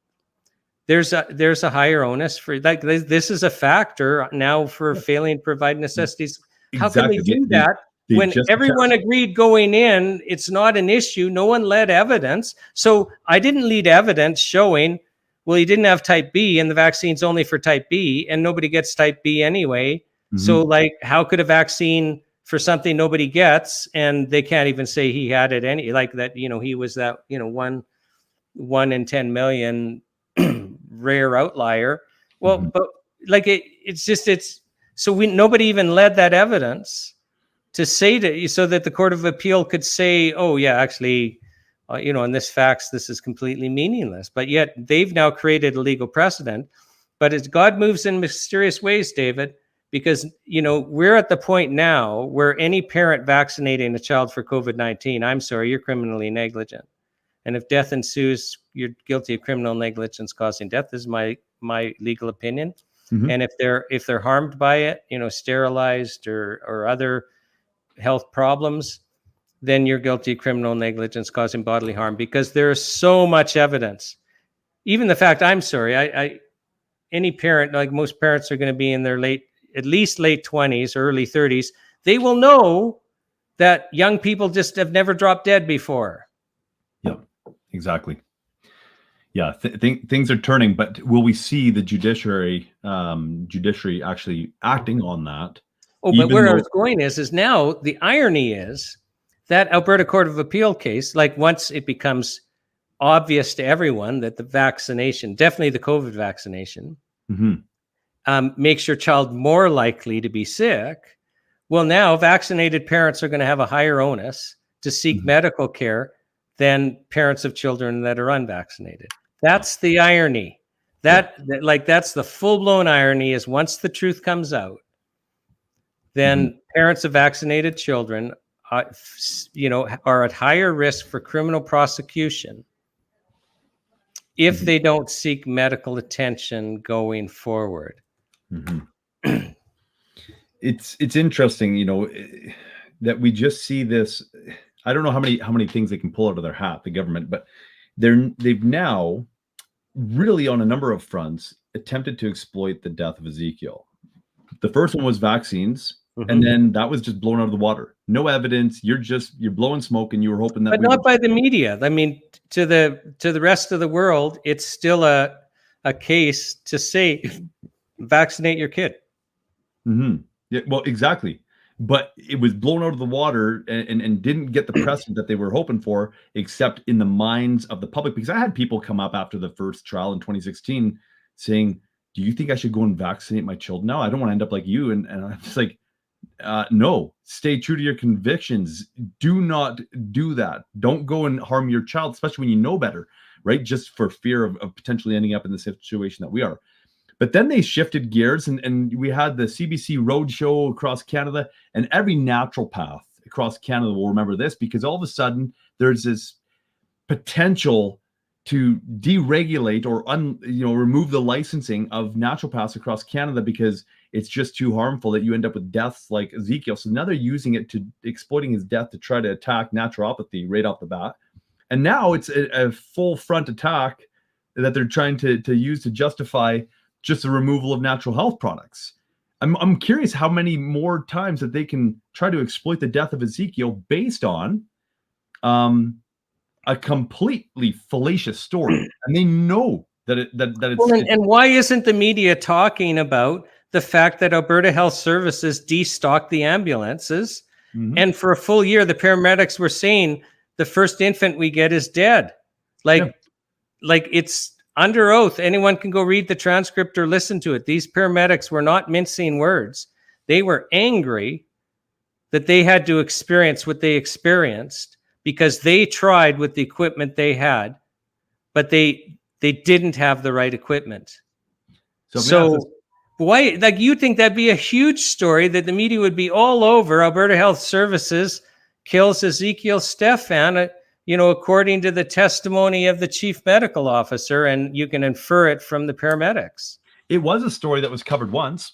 there's a higher onus for, this is a factor now for failing to provide necessities. How can they do that when everyone agreed going in, it's not an issue? No one led evidence. So I didn't lead evidence showing, well, you didn't have type B and the vaccine's only for type B, and nobody gets type B anyway. So how could a vaccine for something nobody gets, and they can't even say he had it he was that, 1 in 10 million rare outlier. Well, but nobody even led that evidence to say so that the Court of Appeal could say, oh yeah, actually, in this facts, this is completely meaningless. But yet they've now created a legal precedent. But as God moves in mysterious ways, David, because, we're at the point now where any parent vaccinating a child for COVID-19, I'm sorry, you're criminally negligent. And if death ensues, you're guilty of criminal negligence causing death. This is my legal opinion. And if they're harmed by it, sterilized or other health problems, then you're guilty of criminal negligence causing bodily harm, because there's so much evidence. Even the fact, I'm sorry, any parent, like most parents are going to be in their at least late 20s, early 30s, they will know that young people just have never dropped dead before. Yeah, exactly. Yeah, things are turning, but will we see the judiciary actually acting on that? Oh, but where I was going is now the irony is that Alberta Court of Appeal case, once it becomes obvious to everyone that the vaccination, definitely the COVID vaccination, makes your child more likely to be sick. Well, now vaccinated parents are going to have a higher onus to seek medical care than parents of children that are unvaccinated. That's the irony. That's the full-blown irony, is once the truth comes out, then parents of vaccinated children, are at higher risk for criminal prosecution if they don't seek medical attention going forward. It's interesting, that we just see this. I don't know how many things they can pull out of their hat, the government, but they've now really on a number of fronts attempted to exploit the death of Ezekiel. The first one was vaccines, and then that was just blown out of the water. No evidence. You're blowing smoke, and you were hoping that. But not by the media. I mean, to the rest of the world, it's still a case to say, vaccinate your kid. Mm-hmm. Yeah, well, exactly. But it was blown out of the water and didn't get the precedent that they were hoping for, except in the minds of the public. Because I had people come up after the first trial in 2016 saying, do you think I should go and vaccinate my children now? I don't want to end up like you. And I'm just like, no, stay true to your convictions. Do not do that. Don't go and harm your child, especially when you know better, right? Just for fear of potentially ending up in the situation that we are. But then they shifted gears and we had the CBC Roadshow across Canada, and every naturopath across Canada will remember this, because all of a sudden there's this potential to deregulate or remove the licensing of naturopaths across Canada because it's just too harmful that you end up with deaths like Ezekiel. So now they're using it to exploiting his death to try to attack naturopathy right off the bat. And now it's a full front attack that they're trying to use to justify just the removal of natural health products. I'm curious how many more times that they can try to exploit the death of Ezekiel based on a completely fallacious story, and they know that it's. Well, and why isn't the media talking about the fact that Alberta Health Services destocked the ambulances, and for a full year the paramedics were saying the first infant we get is dead, like it's under oath. Anyone can go read the transcript or listen to it. These paramedics were not mincing words. They were angry that they had to experience what they experienced because they tried with the equipment they had, but they didn't have the right equipment. So why, like, you think that'd be a huge story that the media would be all over? Alberta Health Services kills Ezekiel Stephan, according to the testimony of the chief medical officer, and you can infer it from the paramedics. It was a story that was covered once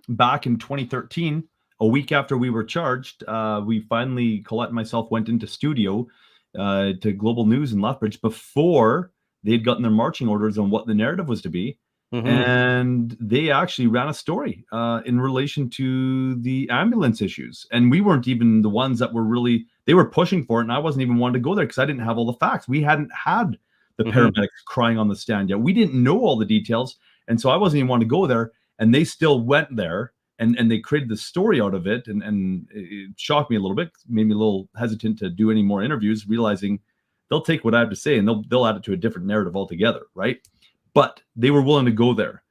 back in 2013, a week after we were charged. We finally, Colette and myself, went into studio to Global News in Lethbridge before they'd gotten their marching orders on what the narrative was to be. And they actually ran a story in relation to the ambulance issues. And we weren't even the ones that were really, they were pushing for it. And I wasn't even wanting to go there because I didn't have all the facts. We hadn't had the paramedics crying on the stand yet. We didn't know all the details. And so I wasn't even wanting to go there. And they still went there and they created the story out of it. And it shocked me a little bit, made me a little hesitant to do any more interviews, realizing they'll take what I have to say and they'll add it to a different narrative altogether, right? But they were willing to go there.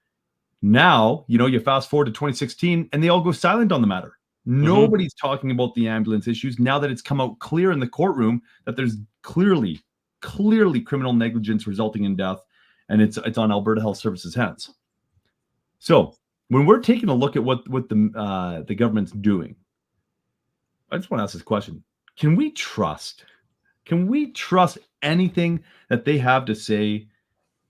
Now, you fast forward to 2016 and they all go silent on the matter. Nobody's talking about the ambulance issues now that it's come out clear in the courtroom that there's clearly criminal negligence resulting in death, and it's on Alberta Health Services' hands. So when we're taking a look at what the government's doing, I just want to ask this question. Can we trust anything that they have to say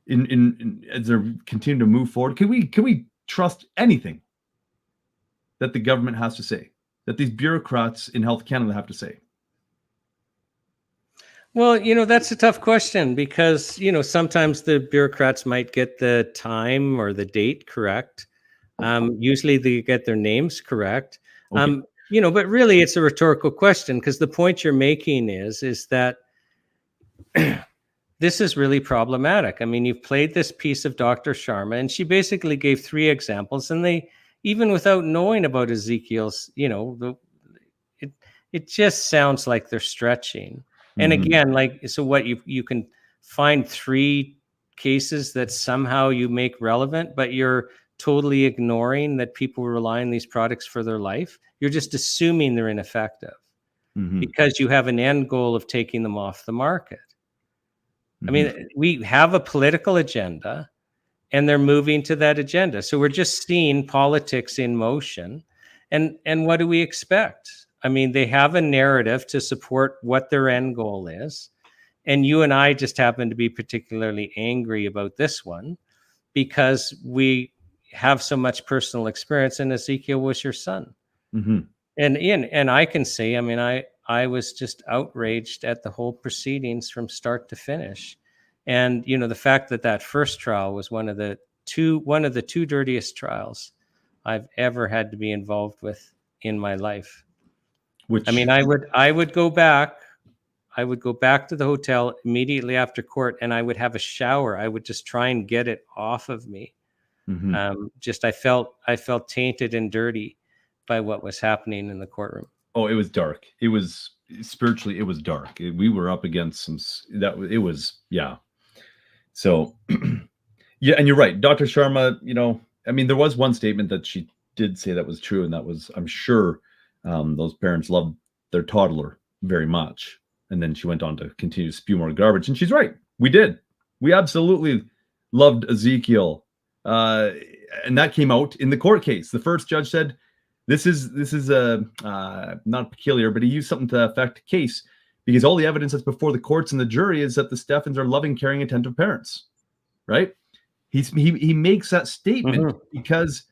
in as they're continuing to move forward? Can we trust anything that the government has to say, that these bureaucrats in Health Canada have to say? Well, that's a tough question because, sometimes the bureaucrats might get the time or the date correct. Usually they get their names correct. Okay. But really it's a rhetorical question because the point you're making is that this is really problematic. I mean, you've played this piece of Dr. Sharma, and she basically gave 3 examples, and they, even without knowing about Ezekiel's, it just sounds like they're stretching. And again, so what, you can find 3 cases that somehow you make relevant, but you're totally ignoring that people rely on these products for their life. You're just assuming they're ineffective because you have an end goal of taking them off the market. I mean, we have a political agenda and they're moving to that agenda. So we're just seeing politics in motion. And what do we expect? I mean, they have a narrative to support what their end goal is. And you and I just happen to be particularly angry about this one because we have so much personal experience, and Ezekiel was your son. And I can say, I mean, I was just outraged at the whole proceedings from start to finish. And, you know, the fact that that first trial was one of the two dirtiest trials I've ever had to be involved with in my life. Which, I mean, I would go back. I would go back to the hotel immediately after court, and I would have a shower. I would just try and get it off of me. I felt tainted and dirty by what was happening in the courtroom. oh, it was dark. It was spiritually, it was dark. We were up against yeah. So, yeah, and you're right, Dr. Sharma. You know, I mean, there was one statement that she did say that was true, and that was, I'm sure, those parents loved their toddler very much. And then she went on to continue to spew more garbage. And she's right. We did. We absolutely loved Ezekiel. And that came out in the court case. The first judge said, this is not peculiar, but he used something to affect case because all the evidence that's before the courts and the jury is that the Stephans are loving, caring, attentive parents, right? He makes that statement because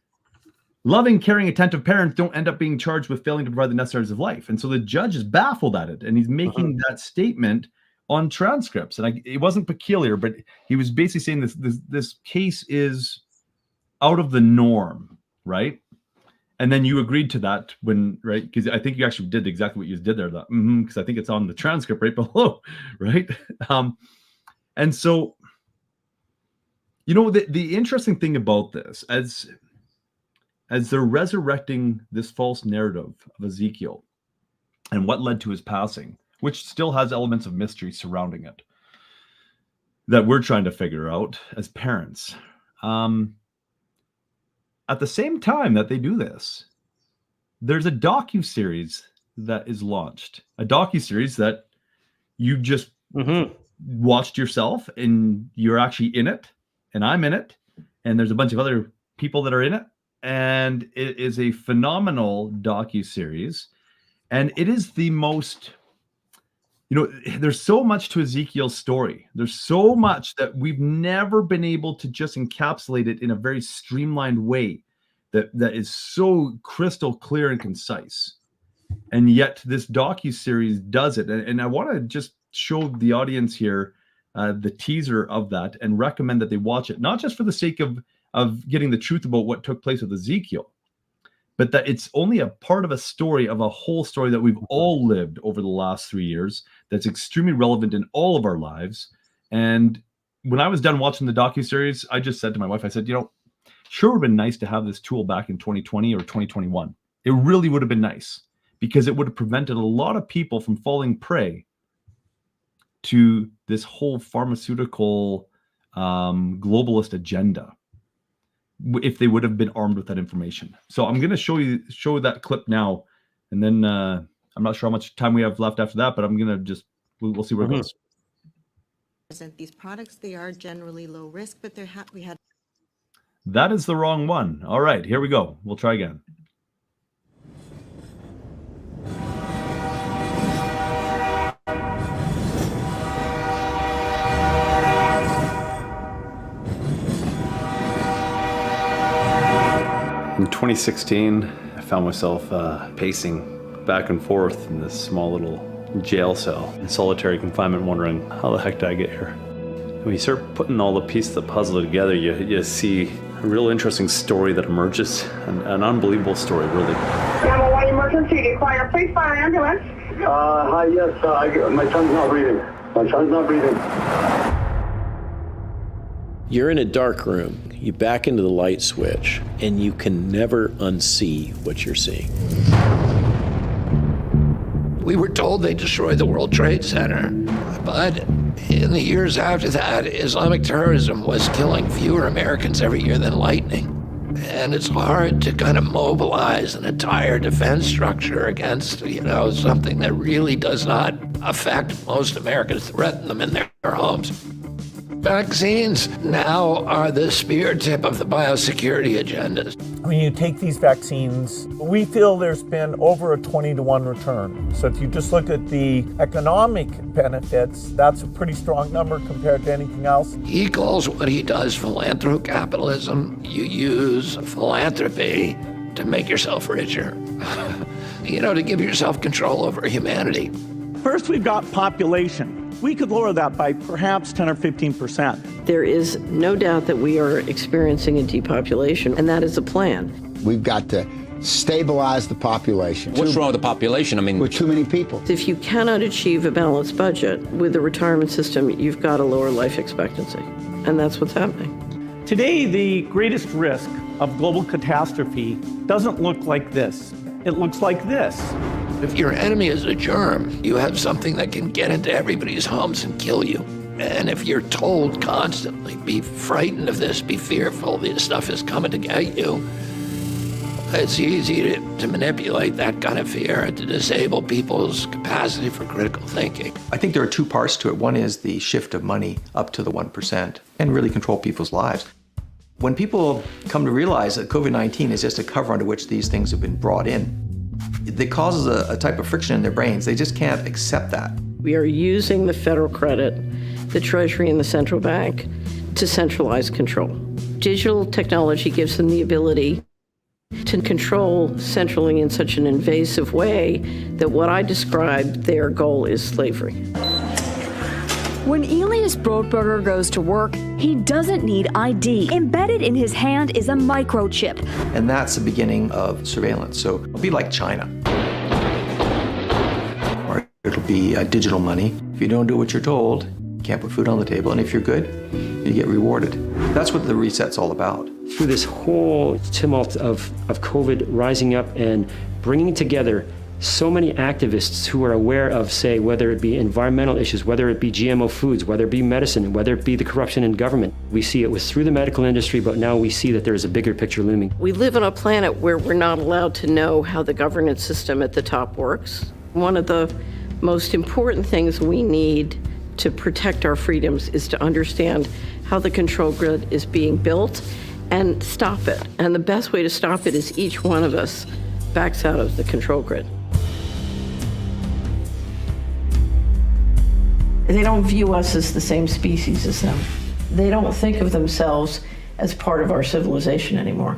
loving, caring, attentive parents don't end up being charged with failing to provide the necessaries of life. And so the judge is baffled at it, and he's making that statement on transcripts. And it wasn't peculiar, but he was basically saying this case is out of the norm, right? And then you agreed to that right? Because I think you actually did exactly what you did there. Because I think it's on the transcript right below, right? And so, you know, the interesting thing about this, as they're resurrecting this false narrative of Ezekiel and what led to his passing, which still has elements of mystery surrounding it that we're trying to figure out as parents. At the same time that they do this, there's a docuseries that is launched, a docuseries that you just watched yourself, and you're actually in it, and I'm in it, and there's a bunch of other people that are in it. And it is a phenomenal docuseries, and it is the most, you know, there's so much to Ezekiel's story. There's so much that we've never been able to just encapsulate it in a very streamlined way that is so crystal clear and concise. And yet this docuseries does it. And I want to just show the audience here the teaser of that and recommend that they watch it, not just for the sake of getting the truth about what took place with Ezekiel, but that it's only a part of a story, of a whole story that we've all lived over the last 3 years that's extremely relevant in all of our lives. And when I was done watching the docuseries, I just said to my wife, I said, you know, sure would have been nice to have this tool back in 2020 or 2021. It really would have been nice, because it would have prevented a lot of people from falling prey to this whole pharmaceutical globalist agenda, if they would have been armed with that information. So I'm going to show that clip now, and then I'm not sure how much time we have left after that, but I'm going to we'll see where it goes. These products, they are generally low risk, but we had. That is the wrong one. All right, here we go. We'll try again. In 2016, I found myself pacing back and forth in this small little jail cell in solitary confinement, wondering, how the heck did I get here? When you start putting all the pieces of the puzzle together, you see a real interesting story that emerges, an unbelievable story, really. 911 emergency, require please fire ambulance. Hi, yes, my son's not breathing. My son's not breathing. You're in a dark room, you back into the light switch, and you can never unsee what you're seeing. We were told they destroyed the World Trade Center, but in the years after that, Islamic terrorism was killing fewer Americans every year than lightning. And it's hard to kind of mobilize an entire defense structure against, something that really does not affect most Americans, threaten them in their homes. Vaccines now are the spear tip of the biosecurity agendas. When you take these vaccines, we feel there's been over a 20-to-1 return. So if you just look at the economic benefits, that's a pretty strong number compared to anything else. He calls what he does philanthrocapitalism. You use philanthropy to make yourself richer, to give yourself control over humanity. First, we've got population. We could lower that by perhaps 10 or 15%. There is no doubt that we are experiencing a depopulation, and that is a plan. We've got to stabilize the population. What's wrong with the population? I mean, with too many people. If you cannot achieve a balanced budget with the retirement system, you've got to lower life expectancy, and that's what's happening. Today, the greatest risk of global catastrophe doesn't look like this. It looks like this. If your enemy is a germ, you have something that can get into everybody's homes and kill you. And if you're told constantly, be frightened of this, be fearful, this stuff is coming to get you, it's easy to manipulate that kind of fear and to disable people's capacity for critical thinking. I think there are two parts to it. One is the shift of money up to the 1% and really control people's lives. When people come to realize that COVID-19 is just a cover under which these things have been brought in, it causes a type of friction in their brains. They just can't accept that. We are using the federal credit, the Treasury, and the central bank to centralize control. Digital technology gives them the ability to control centrally in such an invasive way that what I described, their goal is slavery. When Elias Brodberger goes to work, he doesn't need ID. Embedded in his hand is a microchip. And that's the beginning of surveillance. So it'll be like China. Or it'll be digital money. If you don't do what you're told, you can't put food on the table. And if you're good, you get rewarded. That's what the reset's all about. Through this whole tumult of COVID rising up and bringing together so many activists who are aware of, say, whether it be environmental issues, whether it be GMO foods, whether it be medicine, whether it be the corruption in government. We see it was through the medical industry, but now we see that there's a bigger picture looming. We live on a planet where we're not allowed to know how the governance system at the top works. One of the most important things we need to protect our freedoms is to understand how the control grid is being built and stop it. And the best way to stop it is each one of us backs out of the control grid. They don't view us as the same species as them. They don't think of themselves as part of our civilization anymore.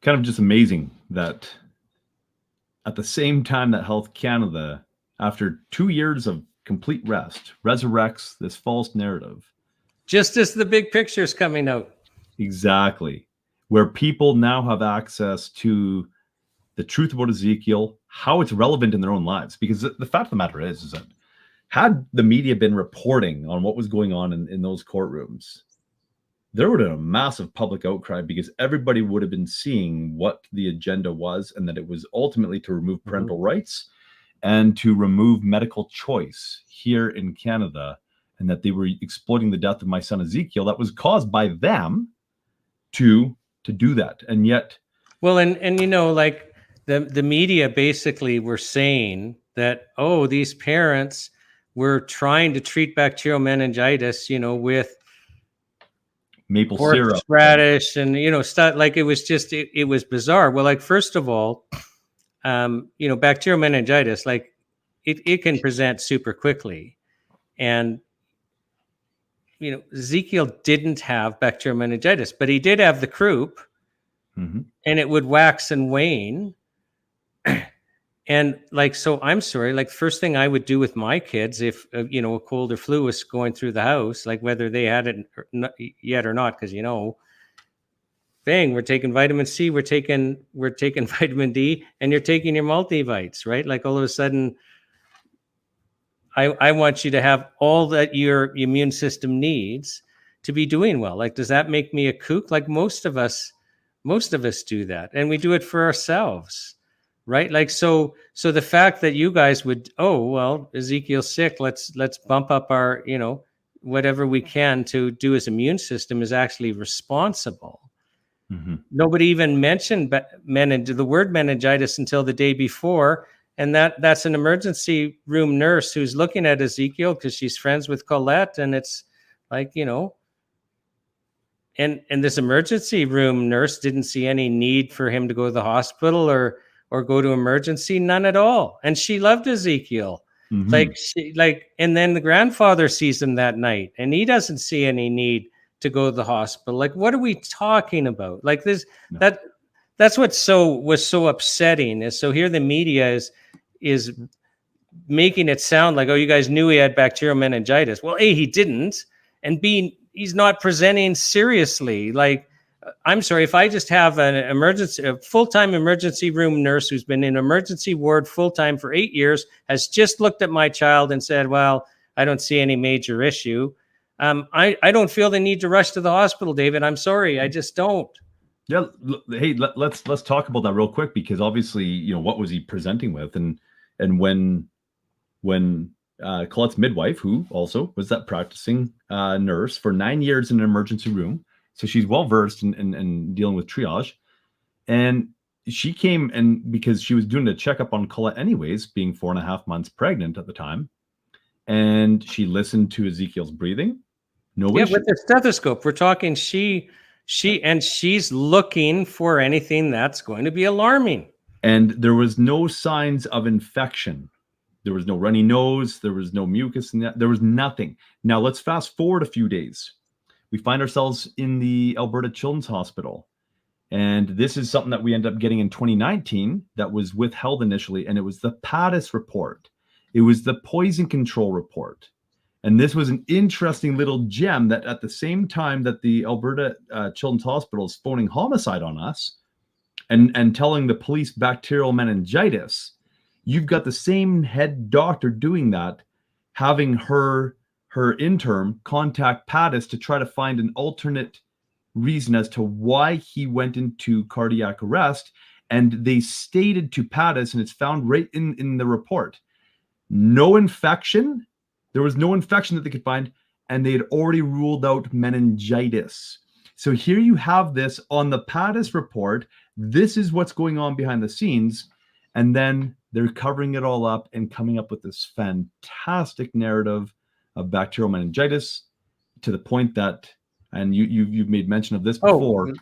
Kind of just amazing that at the same time that Health Canada, after 2 years of complete rest, resurrects this false narrative. Just as the big picture is coming out. Exactly. Where people now have access to the truth about Ezekiel, how it's relevant in their own lives. Because the fact of the matter is that had the media been reporting on what was going on in those courtrooms, there would have been a massive public outcry because everybody would have been seeing what the agenda was and that it was ultimately to remove parental rights and to remove medical choice here in Canada, and that they were exploiting the death of my son Ezekiel that was caused by them to do that. And yet, well, and like the media basically were saying that, oh, these parents were trying to treat bacterial meningitis, with maple syrup, horseradish, and stuff. Like it was just it was bizarre. Well, like first of all, bacterial meningitis, like it can present super quickly, and Ezekiel didn't have bacterial meningitis, but he did have the croup, and it would wax and wane. And so I'm sorry, like first thing I would do with my kids, if, a cold or flu was going through the house, like whether they had it yet or not, because, bang, we're taking vitamin C, we're taking vitamin D, and you're taking your multivites, right? Like all of a sudden, I want you to have all that your immune system needs to be doing well. Like, does that make me a kook? Like most of us do that, and we do it for ourselves, right? Like, so the fact that you guys would, oh, well, Ezekiel's sick, let's bump up our, whatever we can to do his immune system is actually responsible. Nobody even mentioned the word meningitis until the day before. And that's an emergency room nurse who's looking at Ezekiel because she's friends with Colette. And it's like, and this emergency room nurse didn't see any need for him to go to the hospital or go to emergency, none at all. And she loved Ezekiel. Mhm. And then the grandfather sees him that night and he doesn't see any need to go to the hospital. Like, what are we talking about? Like this, that's what was so upsetting is, so here the media is making it sound like, oh, you guys knew he had bacterial meningitis. Well, A, he didn't, and B, he's not presenting seriously. Like, I'm sorry, if I just have a full-time emergency room nurse who's been in emergency ward full-time for 8 years, has just looked at my child and said, well, I don't see any major issue. I don't feel the need to rush to the hospital, David. I'm sorry, I just don't. Yeah. Hey, let's talk about that real quick, because obviously, what was he presenting with? And when Colette's midwife, who also was that practicing nurse for 9 years in an emergency room, so she's well versed in dealing with triage, and she came, and because she was doing a checkup on Colette anyways, being 4.5 months pregnant at the time, and she listened to Ezekiel's breathing. No issue. With the stethoscope, we're talking she's looking for anything that's going to be alarming. And there was no signs of infection. There was no runny nose. There was no mucus. There was nothing. Now let's fast forward a few days. We find ourselves in the Alberta Children's Hospital. And this is something that we ended up getting in 2019 that was withheld initially. And it was the PADIS report. It was the poison control report. And this was an interesting little gem that at the same time that the Alberta Children's Hospital is phoning homicide on us and telling the police bacterial meningitis, you've got the same head doctor doing that, having her intern contact PADIS to try to find an alternate reason as to why he went into cardiac arrest. And they stated to PADIS, and it's found right in the report, no infection. There was no infection that they could find, and they had already ruled out meningitis. So here you have this on the PADIS report. This is what's going on behind the scenes. And then they're covering it all up and coming up with this fantastic narrative of bacterial meningitis, to the point that, and you've made mention of this before,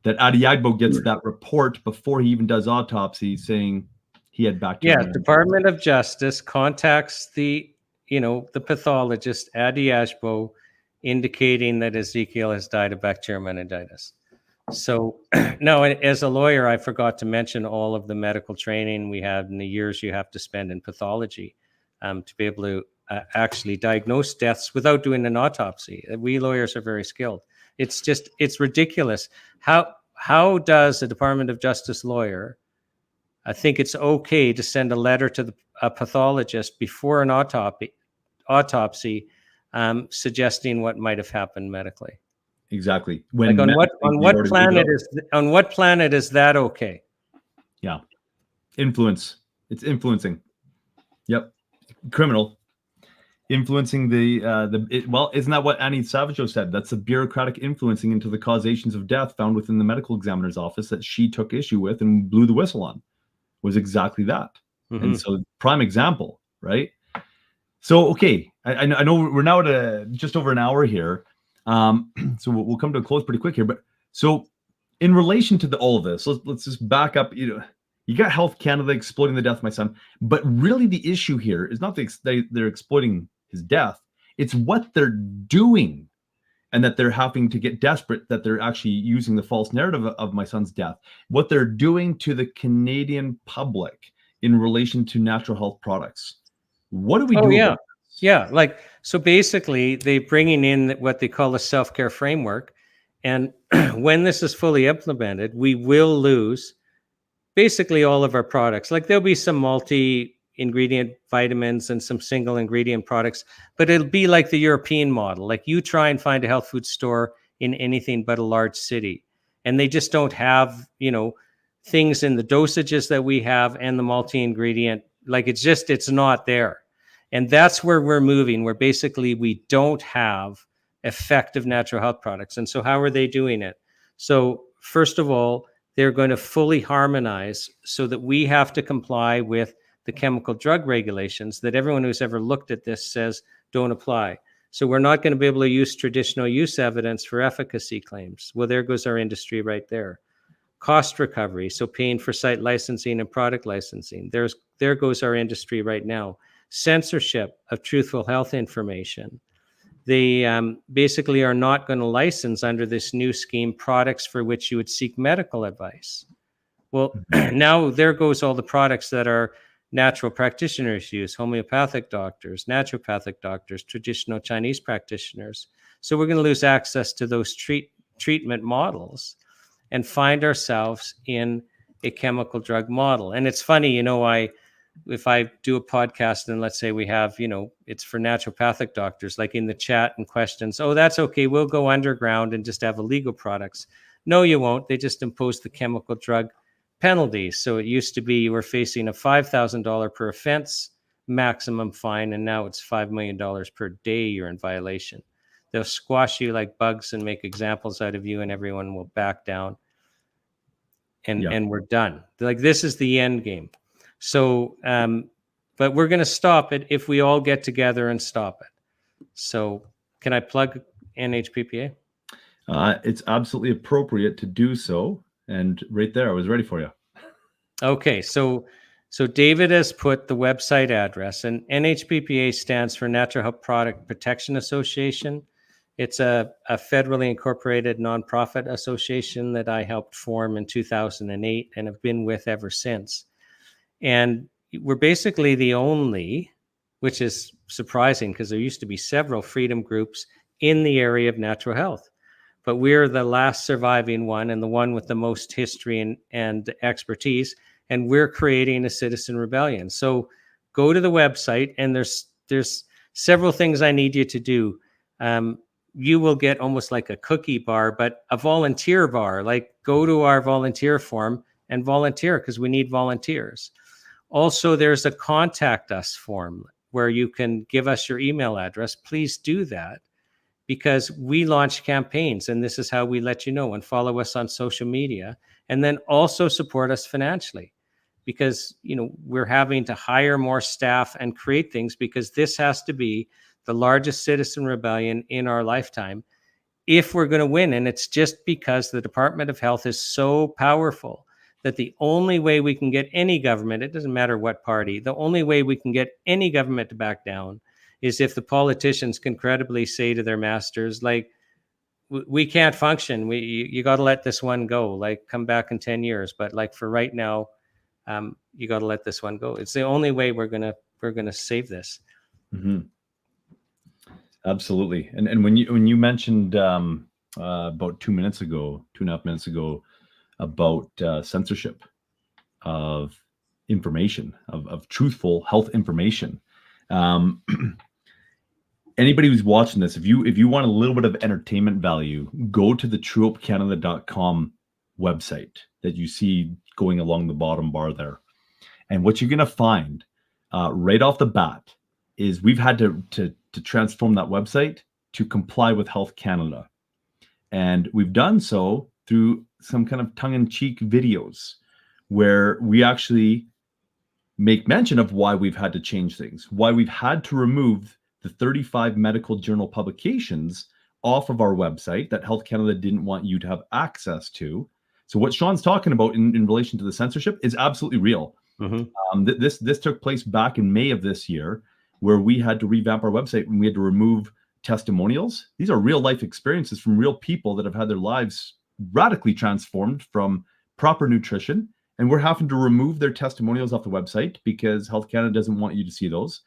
that Adiagbo gets that report before he even does autopsy saying he had bacterial meningitis. Department of Justice contacts the pathologist, Adiagbo, indicating that Ezekiel has died of bacterial meningitis. So now, as a lawyer, I forgot to mention all of the medical training we had and the years you have to spend in pathology to be able to actually diagnose deaths without doing an autopsy. We lawyers are very skilled. It's ridiculous. How does a Department of Justice lawyer think it's okay to send a letter to a pathologist before an autopsy suggesting what might have happened medically? Exactly. On what planet is that okay? Yeah. Influence. It's influencing. Yep. Criminal. Influencing well, isn't that what Annie Savageau said? That's the bureaucratic influencing into the causations of death found within the medical examiner's office that she took issue with and blew the whistle on, was exactly that. Mm-hmm. And so prime example, right? So, okay. I know we're now at just over an hour here. So we'll come to a close pretty quick here. But so in relation to all of this, let's just back up. You got Health Canada exploiting the death of my son, but really the issue here is not they're exploiting his death. It's what they're doing, and that they're having to get desperate, that they're actually using the false narrative of my son's death. What they're doing to the Canadian public in relation to natural health products. What do we do about this? Yeah, so basically they're bringing in what they call a self-care framework. And when this is fully implemented, we will lose basically all of our products. Like there'll be some multi-ingredient vitamins and some single ingredient products, but it'll be like the European model. Like you try and find a health food store in anything but a large city, and they just don't have, things in the dosages that we have and the multi-ingredient. Like it's not there. And that's where we're moving, where basically we don't have effective natural health products. And so how are they doing it? So first of all, they're going to fully harmonize so that we have to comply with the chemical drug regulations that everyone who's ever looked at this says don't apply. So we're not going to be able to use traditional use evidence for efficacy claims. Well, there goes our industry right there. Cost recovery, so paying for site licensing and product licensing. There goes our industry right now. censorship of truthful health information. They basically are not going to license under this new scheme products for which you would seek medical advice. Well, now there goes all the products that are natural practitioners use, homeopathic doctors, naturopathic doctors, traditional Chinese practitioners. So we're going to lose access to those treatment models and find ourselves in a chemical drug model. And it's funny, you know, if I do a podcast and let's say we have, you know, it's for naturopathic doctors, like in the chat and questions, oh, that's okay, we'll go underground and just have illegal products. No, you won't. They just impose the chemical drug penalties. So it used to be you were facing a $5,000 per offense maximum fine, and now it's $5 million per day you're in violation. They'll squash you like bugs and make examples out of you, and everyone will back down. And we're done. Like, this is the end game. So, but we're going to stop it if we all get together and stop it. So can I plug NHPPA? It's absolutely appropriate to do so. And right there, I was ready for you. Okay. So David has put the website address, and NHPPA stands for Natural Health Product Protection Association. It's a federally incorporated nonprofit association that I helped form in 2008 and have been with ever since. And we're basically the only, which is surprising because there used to be several freedom groups in the area of natural health. But we're the last surviving one and the one with the most history and expertise. And we're creating a citizen rebellion. So go to the website, and there's several things I need you to do. You will get almost like a cookie bar, but a volunteer bar. Like, go to our volunteer form and volunteer, because we need volunteers. Also, there's a contact us form where you can give us your email address. Please do that, because we launch campaigns, and this is how we let you know, and follow us on social media, and then also support us financially, because, you know, we're having to hire more staff and create things, because this has to be the largest citizen rebellion in our lifetime if we're going to win. And it's just because the Department of Health is so powerful that the only way we can get any government, it doesn't matter what party, the only way we can get any government to back down is if the politicians can credibly say to their masters, like, we can't function. You got to let this one go. Like, come back in 10 years. But like, for right now, you got to let this one go. It's the only way we're gonna save this. Mm-hmm. Absolutely. And when you mentioned about 2.5 minutes ago, about censorship of information, of truthful health information. Anybody who's watching this, if you want a little bit of entertainment value, go to the truehopecanada.com website that you see going along the bottom bar there. And what you're going to find right off the bat is we've had to transform that website to comply with Health Canada. And we've done so through some kind of tongue-in-cheek videos where we actually make mention of why we've had to change things, why we've had to remove the 35 medical journal publications off of our website that Health Canada didn't want you to have access to. So what Shawn's talking about in relation to the censorship is absolutely real. Mm-hmm. This took place back in May of this year, where we had to revamp our website and we had to remove testimonials. These are real life experiences from real people that have had their lives radically transformed from proper nutrition. And we're having to remove their testimonials off the website because Health Canada doesn't want you to see those.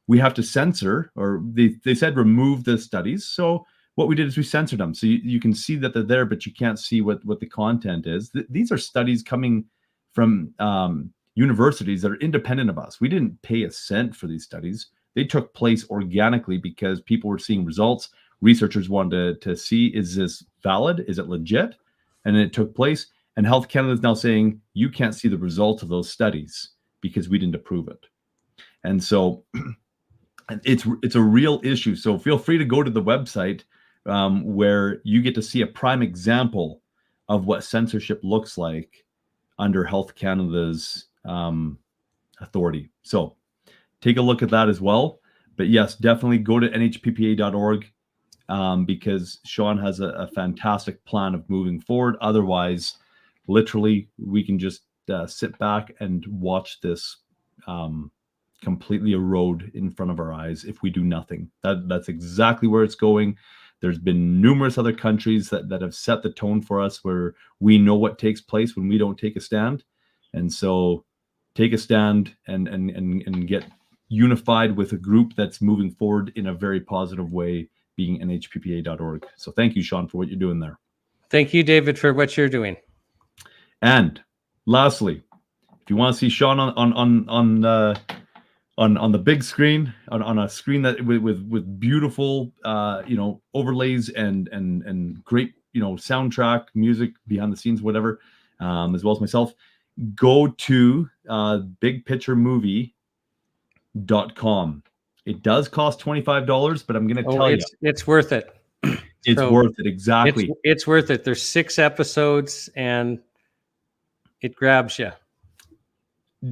We have to censor, or they said remove the studies. So what we did is we censored them. So you can see that they're there, but you can't see what the content is. These are studies coming from universities that are independent of us. We didn't pay a cent for these studies. They took place organically because people were seeing results. Researchers wanted to see, is this valid? Is it legit? And it took place. And Health Canada is now saying, you can't see the result of those studies because we didn't approve it. And so it's a real issue. So feel free to go to the website where you get to see a prime example of what censorship looks like under Health Canada's authority. So take a look at that as well. But yes, definitely go to nhppa.org because Shawn has a fantastic plan of moving forward. Otherwise, literally, we can just sit back and watch this completely erode in front of our eyes if we do nothing. That's exactly where it's going. There's been numerous other countries that have set the tone for us, where we know what takes place when we don't take a stand. And so take a stand and get unified with a group that's moving forward in a very positive way, being nhppa.org. So thank you, Shawn, for what you're doing there. Thank you, David, for what you're doing. And lastly, if you want to see Shawn on the big screen, on a screen that with beautiful overlays and great soundtrack, music, behind the scenes, whatever, as well as myself, go to bigpicturemovie.com. It does cost $25, but I'm going to tell you, it's worth it. It's worth it. Exactly. It's worth it. There's 6 episodes and it grabs you.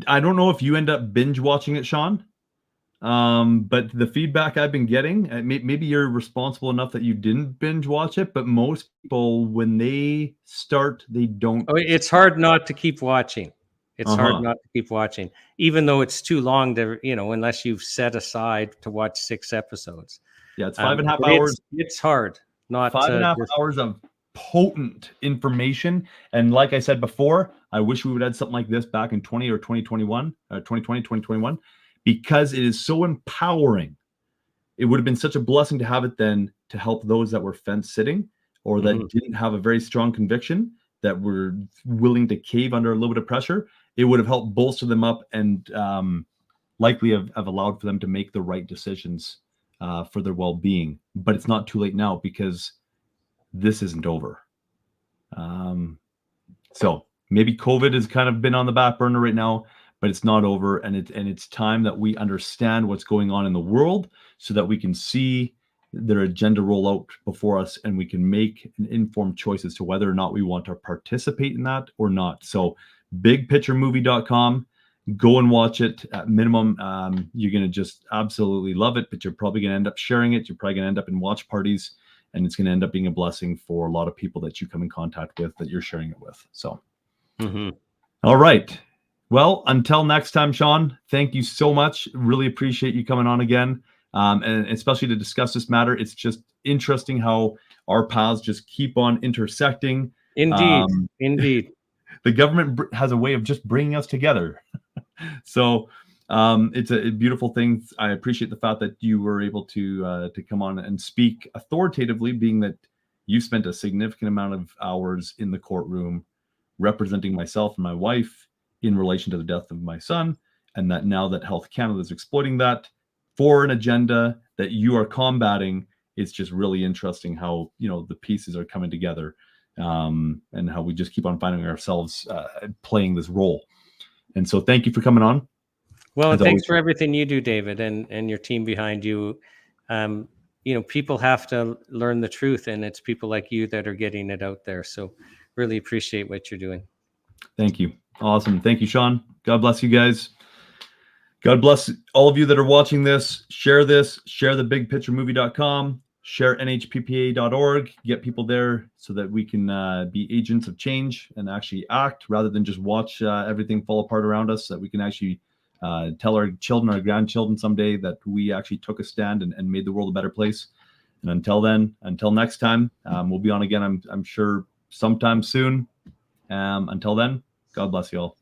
I don't know if you end up binge watching it, Shawn, but the feedback I've been getting, maybe you're responsible enough that you didn't binge watch it, but most people, when they start, they don't. Oh, it's hard not to keep watching. It's hard not to keep watching, even though it's too long to, unless you've set aside to watch 6 episodes. Yeah, it's 5.5 hours. It's hard not 5.5 hours of potent information. And like I said before, I wish we would have had something like this back in 2021, because it is so empowering. It would have been such a blessing to have it then, to help those that were fence sitting or that didn't have a very strong conviction, that were willing to cave under a little bit of pressure. It would have helped bolster them up and likely have allowed for them to make the right decisions for their well-being. But it's not too late now, because this isn't over. So maybe COVID has kind of been on the back burner right now, but it's not over. And it's time that we understand what's going on in the world, so that we can see their agenda roll out before us, and we can make an informed choice as to whether or not we want to participate in that or not. So bigpicturemovie.com, go and watch it. At minimum, you're going to just absolutely love it, but you're probably going to end up sharing it. You're probably going to end up in watch parties, and it's going to end up being a blessing for a lot of people that you come in contact with, that you're sharing it with. So, All right. Well, until next time, Shawn, thank you so much. Really appreciate you coming on again. And especially to discuss this matter. It's just interesting how our paths just keep on intersecting. Indeed. The government has a way of just bringing us together. So it's a beautiful thing. I appreciate the fact that you were able to come on and speak authoritatively, being that you spent a significant amount of hours in the courtroom representing myself and my wife in relation to the death of my son, and that now that Health Canada is exploiting that for an agenda that you are combating. It's just really interesting how, the pieces are coming together, and how we just keep on finding ourselves playing this role. And so thank you for coming on. Well, thanks for everything you do, David, and your team behind you. People have to learn the truth, and it's people like you that are getting it out there. So really appreciate what you're doing. Thank you. Awesome. Thank you, Shawn. God bless you guys. God bless all of you that are watching this. Share the bigpicturemovie.com, share nhppa.org, get people there so that we can be agents of change and actually act rather than just watch everything fall apart around us, so that we can actually tell our children, our grandchildren someday that we actually took a stand and made the world a better place. And until next time, we'll be on again, I'm sure sometime soon. Until then, God bless you all.